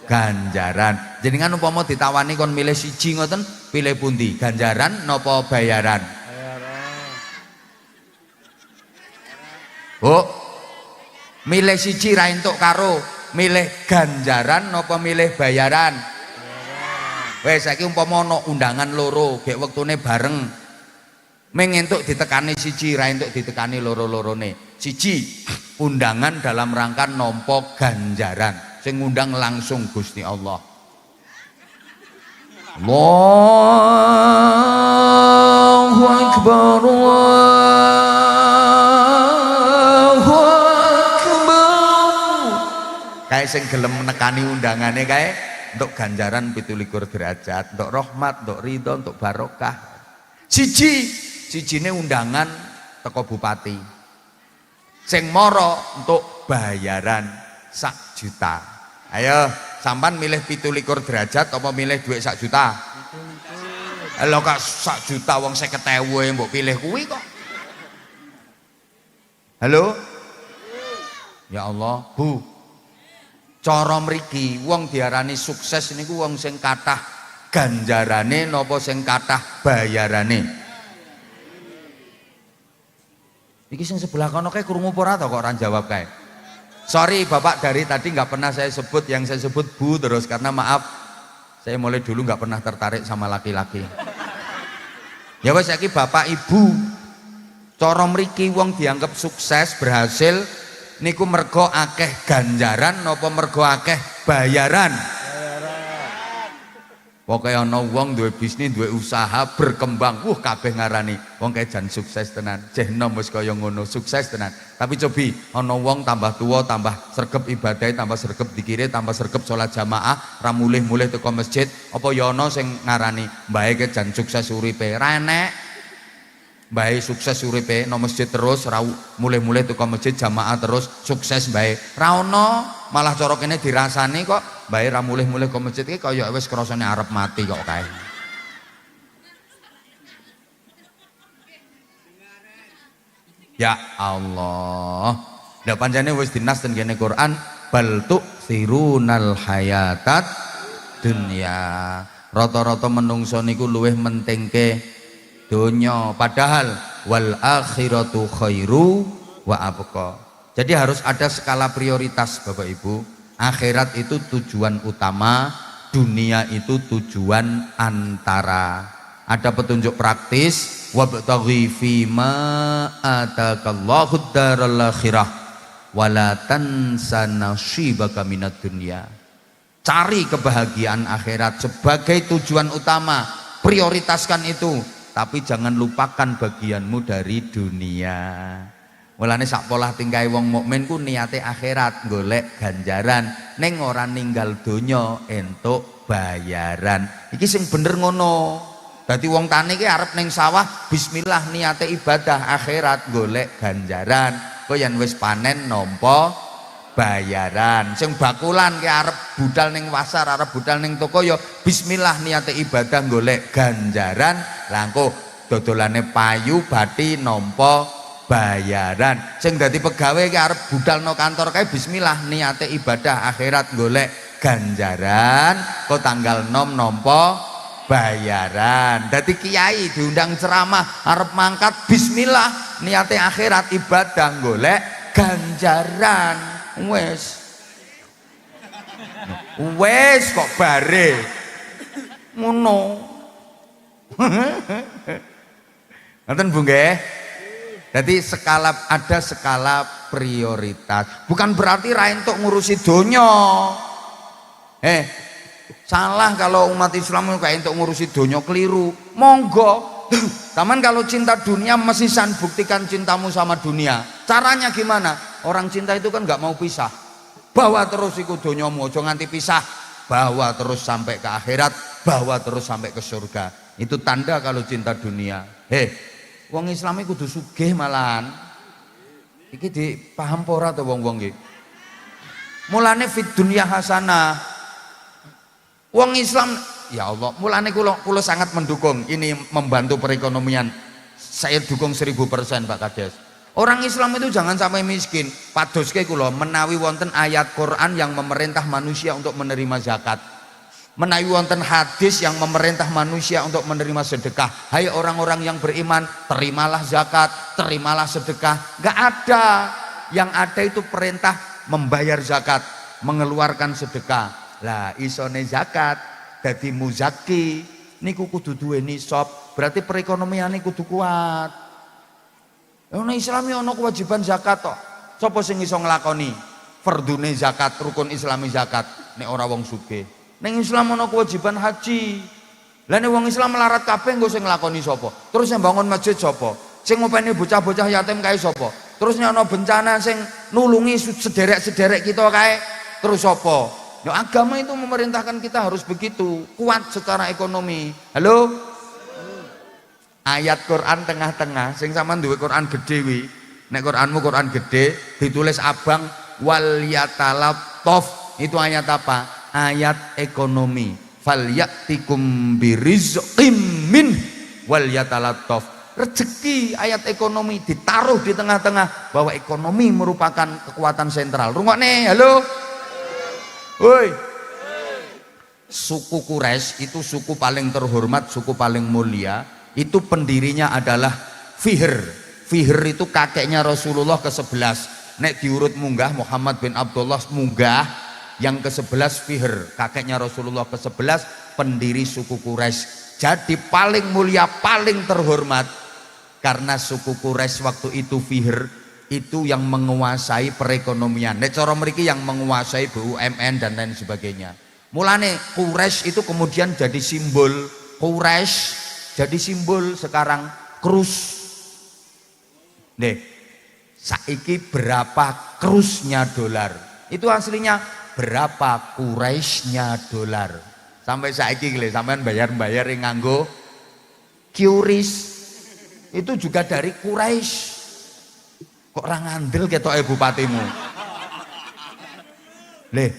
ganjaran. Jenengan umpama ditawani kon milih siji ngoten, pilih pundi? Ganjaran napa bayaran? Oh, milih siji ra entuk karo, milih ganjaran napa milih bayaran? Wes saiki umpama ana undangan loro, gek wektune bareng. Meng entuk ditekani siji, ra entuk ditekani loro-lorone. Siji, undangan dalam rangka nampa ganjaran. Sing ngundang langsung Gusti Allah. Allahu Akbar. Allahu Akbar. Kae sing gelem nekani undangane kae untuk ganjaran 17 derajat, untuk rahmat, untuk ridho, untuk barokah. Sijine undangan teko bupati. Sing moro untuk bayaran 1 juta. Ayo, sampan milih 17 derajat apa milih duit 1 juta? Lho kok 1 juta wong 50.000 mbok pilih kuwi kok. Halo? Ya Allah, Bu. Cara mriki wong diarani sukses niku wong sing kathah ganjarane napa sing kathah bayarane? Iki sing sebelah kono kae krungu apa ora to kok ora jawab kae. Sorry Bapak, dari tadi nggak pernah saya sebut, yang saya sebut Bu terus karena maaf saya mulai dulu nggak pernah tertarik sama laki-laki. Ya wes saiki Bapak Ibu Cara mriki wong dianggap sukses berhasil niku mergo akeh ganjaran napa mergo akeh bayaran? Pokoknya ana wong duwe bisnis, duwe usaha berkembang, kabeh ngarani wong kae jan sukses tenan. Jeh nom wis kaya ngono, sukses tenan. Tapi cobi ana wong tambah tua, tambah sregep ibadah, tambah sregep dikire, tambah sregep salat jamaah, ra mulih-mulih teko masjid, apa ya ana sing ngarani mbae ke jan sukses uripe? Ra enek. Mbae sukses uripe nang masjid terus, ra mulih-mulih teko masjid jamaah terus, sukses mbae. Ra ono, malah cara kene dirasani kok mbae ra mulih-mulih ke masjid iki kaya wis krasane arep mati kok kae. Ya Allah. Ndak pancene wis dinas ten kene Quran, bal tu'thirunal hayatat dunya. Rata-rata menungso niku luwih mentingke donya, padahal wal akhiratu khairu wa abqa. Jadi harus ada skala prioritas Bapak Ibu. Akhirat itu tujuan utama, dunia itu tujuan antara. Ada petunjuk praktis, wabtaghi fima atakallahu daral akhirah wala tansa nasibaka minad dunya. Cari kebahagiaan akhirat sebagai tujuan utama, prioritaskan itu, tapi jangan lupakan bagianmu dari dunia. Mulane sak polah tingkahe wong mukmin ku niate akhirat, golek ganjaran, ning ora ninggal donya entuk bayaran. Iki sing bener ngono. Dadi wong tani ki arep ning sawah bismillah niate ibadah, akhirat golek ganjaran. Kok yen wis panen nampa bayaran. Sing bakulan ki arep budal ning pasar, arep budal ning toko ya bismillah niate ibadah golek ganjaran. Lah engko dodolane payu bathi nampa bayaran. Sing dadi pegawai ki arep budal no kantor kae bismillah niate ibadah, akhirat golek ganjaran. Kok tanggal nom nampa bayaran. Dadi kiai diundang ceramah arep mangkat bismillah niate akhirat, ibadah golek ganjaran. Wes kok bare ngono. Ngoten Bu nggih. Jadi ada skala prioritas. Bukan berarti ra entuk ngurusi donya. Salah kalau umat Islam kayak entuk ngurusi donya, keliru. Monggo. Taman kalau cinta dunia mesisan, buktikan cintamu sama dunia. Caranya gimana? Orang cinta itu kan nggak mau pisah. Bawa terus ikut donyamu, aja nganti pisah. Bawa terus sampai ke akhirat, bawa terus sampai ke surga. Itu tanda kalau cinta dunia. Wong Islam iku kudu sugih malahan. Iki dipaham ora to wong-wong iki? Mulane fit dunya hasanah. Wong Islam, ya Allah, mulane kula sangat mendukung ini membantu perekonomian. Saya dukung 1000% Pak Kades. Orang Islam itu jangan sampai miskin. Padoske kula menawi wonten ayat Quran yang memerintah manusia untuk menerima zakat. Menawi wonten hadis yang memerintah manusia untuk menerima sedekah. Hai orang-orang yang beriman, terimalah zakat, terimalah sedekah. Gak ada. Yang ada itu perintah membayar zakat, mengeluarkan sedekah. Lah isone zakat dadi muzaki niku kudu duwe nisab, berarti perekonomiane kudu kuat. Ono Islami ono kewajiban zakat tok. Sapa sing iso nglakoni fardune zakat, rukun Islami zakat nek ora wong sugih. Ning Islam ana kewajiban haji. Lah nek wong Islam melarat kabeh nggo sing nglakoni sapa? Terus yang bangun masjid sapa? Sing ngopeni bocah-bocah yatim kae sapa? Terus nek ana bencana sing nulungi sederek-sederek kita kae terus sapa? Ya agama itu memerintahkan kita harus begitu, kuat secara ekonomi. Halo? Ayat Quran tengah-tengah, sing sampean duwe Quran gede wi. Nek Quranmu Quran gede ditulis abang wal yatalattaf. Itu ayat apa? Ayat ekonomi. Falyatikum birizqim min wal yatalattaf. Rezeki ayat ekonomi ditaruh di tengah-tengah bahwa ekonomi merupakan kekuatan sentral. Rungokne, halo. Woi. Suku Quraisy itu suku paling terhormat, suku paling mulia. Itu pendirinya adalah Fihr. Fihr itu kakeknya Rasulullah ke-11. Nek diurut munggah Muhammad bin Abdullah munggah yang ke-11 Fihr, kakeknya Rasulullah ke-11, pendiri suku Quraisy. Jadi paling mulia, paling terhormat. karena suku Quraisy waktu itu Fihr itu yang menguasai perekonomian. Nek cara mriki yang menguasai BUMN dan lain sebagainya. Mulane Quraisy itu kemudian jadi simbol, Quraisy jadi simbol sekarang krus. Nih, saiki berapa krusnya dolar? Itu aslinya berapa Quraisynya dolar? Sampai saiki lho sampean bayar-bayar yang nganggo QRIS. Itu juga dari Quraisy. Kok orang ngandel ketoke bupatimu? Leh,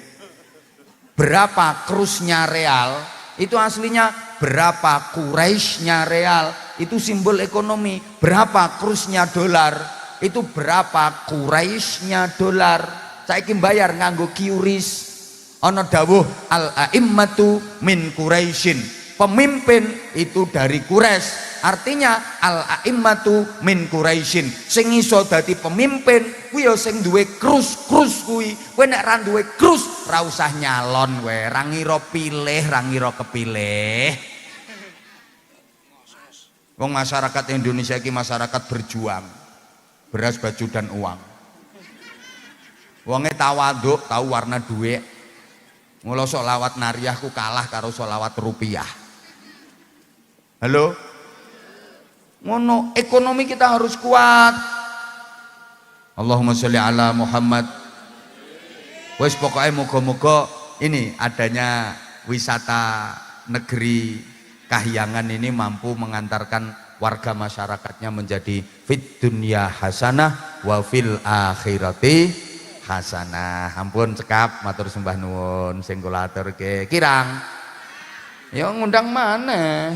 berapa krusnya real? Itu aslinya berapa Quraisynya real? Itu simbol ekonomi. Berapa krusnya dolar? Itu berapa Quraisynya dolar? Saiki bayar nganggo QRIS. Ana dawuh al-a'immatu min Quraisyin. Pemimpin itu dari Quraisy. Artinya al-a'immatu min Quraisyin. Sing iso dadi pemimpin kuwi ya sing duwe krus-krus kuwi. Kowe nek ra duwe krus ra usah nyalon kowe, ra ngira pilih, ra ngira kepilih. Wong masyarakat Indonesia iki masyarakat berjuang. Beras, baju dan uang. Wonge tawaduk, tahu warna duit. Mula sholawat nariyahku kalah karo sholawat rupiah. Halo? Ngono, ekonomi kita harus kuat. Allahumma sholli ala Muhammad. Wes pokoknya moga-moga ini adanya wisata negeri Kahyangan ini mampu mengantarkan warga masyarakatnya menjadi fit dunya hasanah wa fil akhirati hasanah. Ampun cekap matur sembah nuwun sing kula aturke kirang. Ya ngundang mana?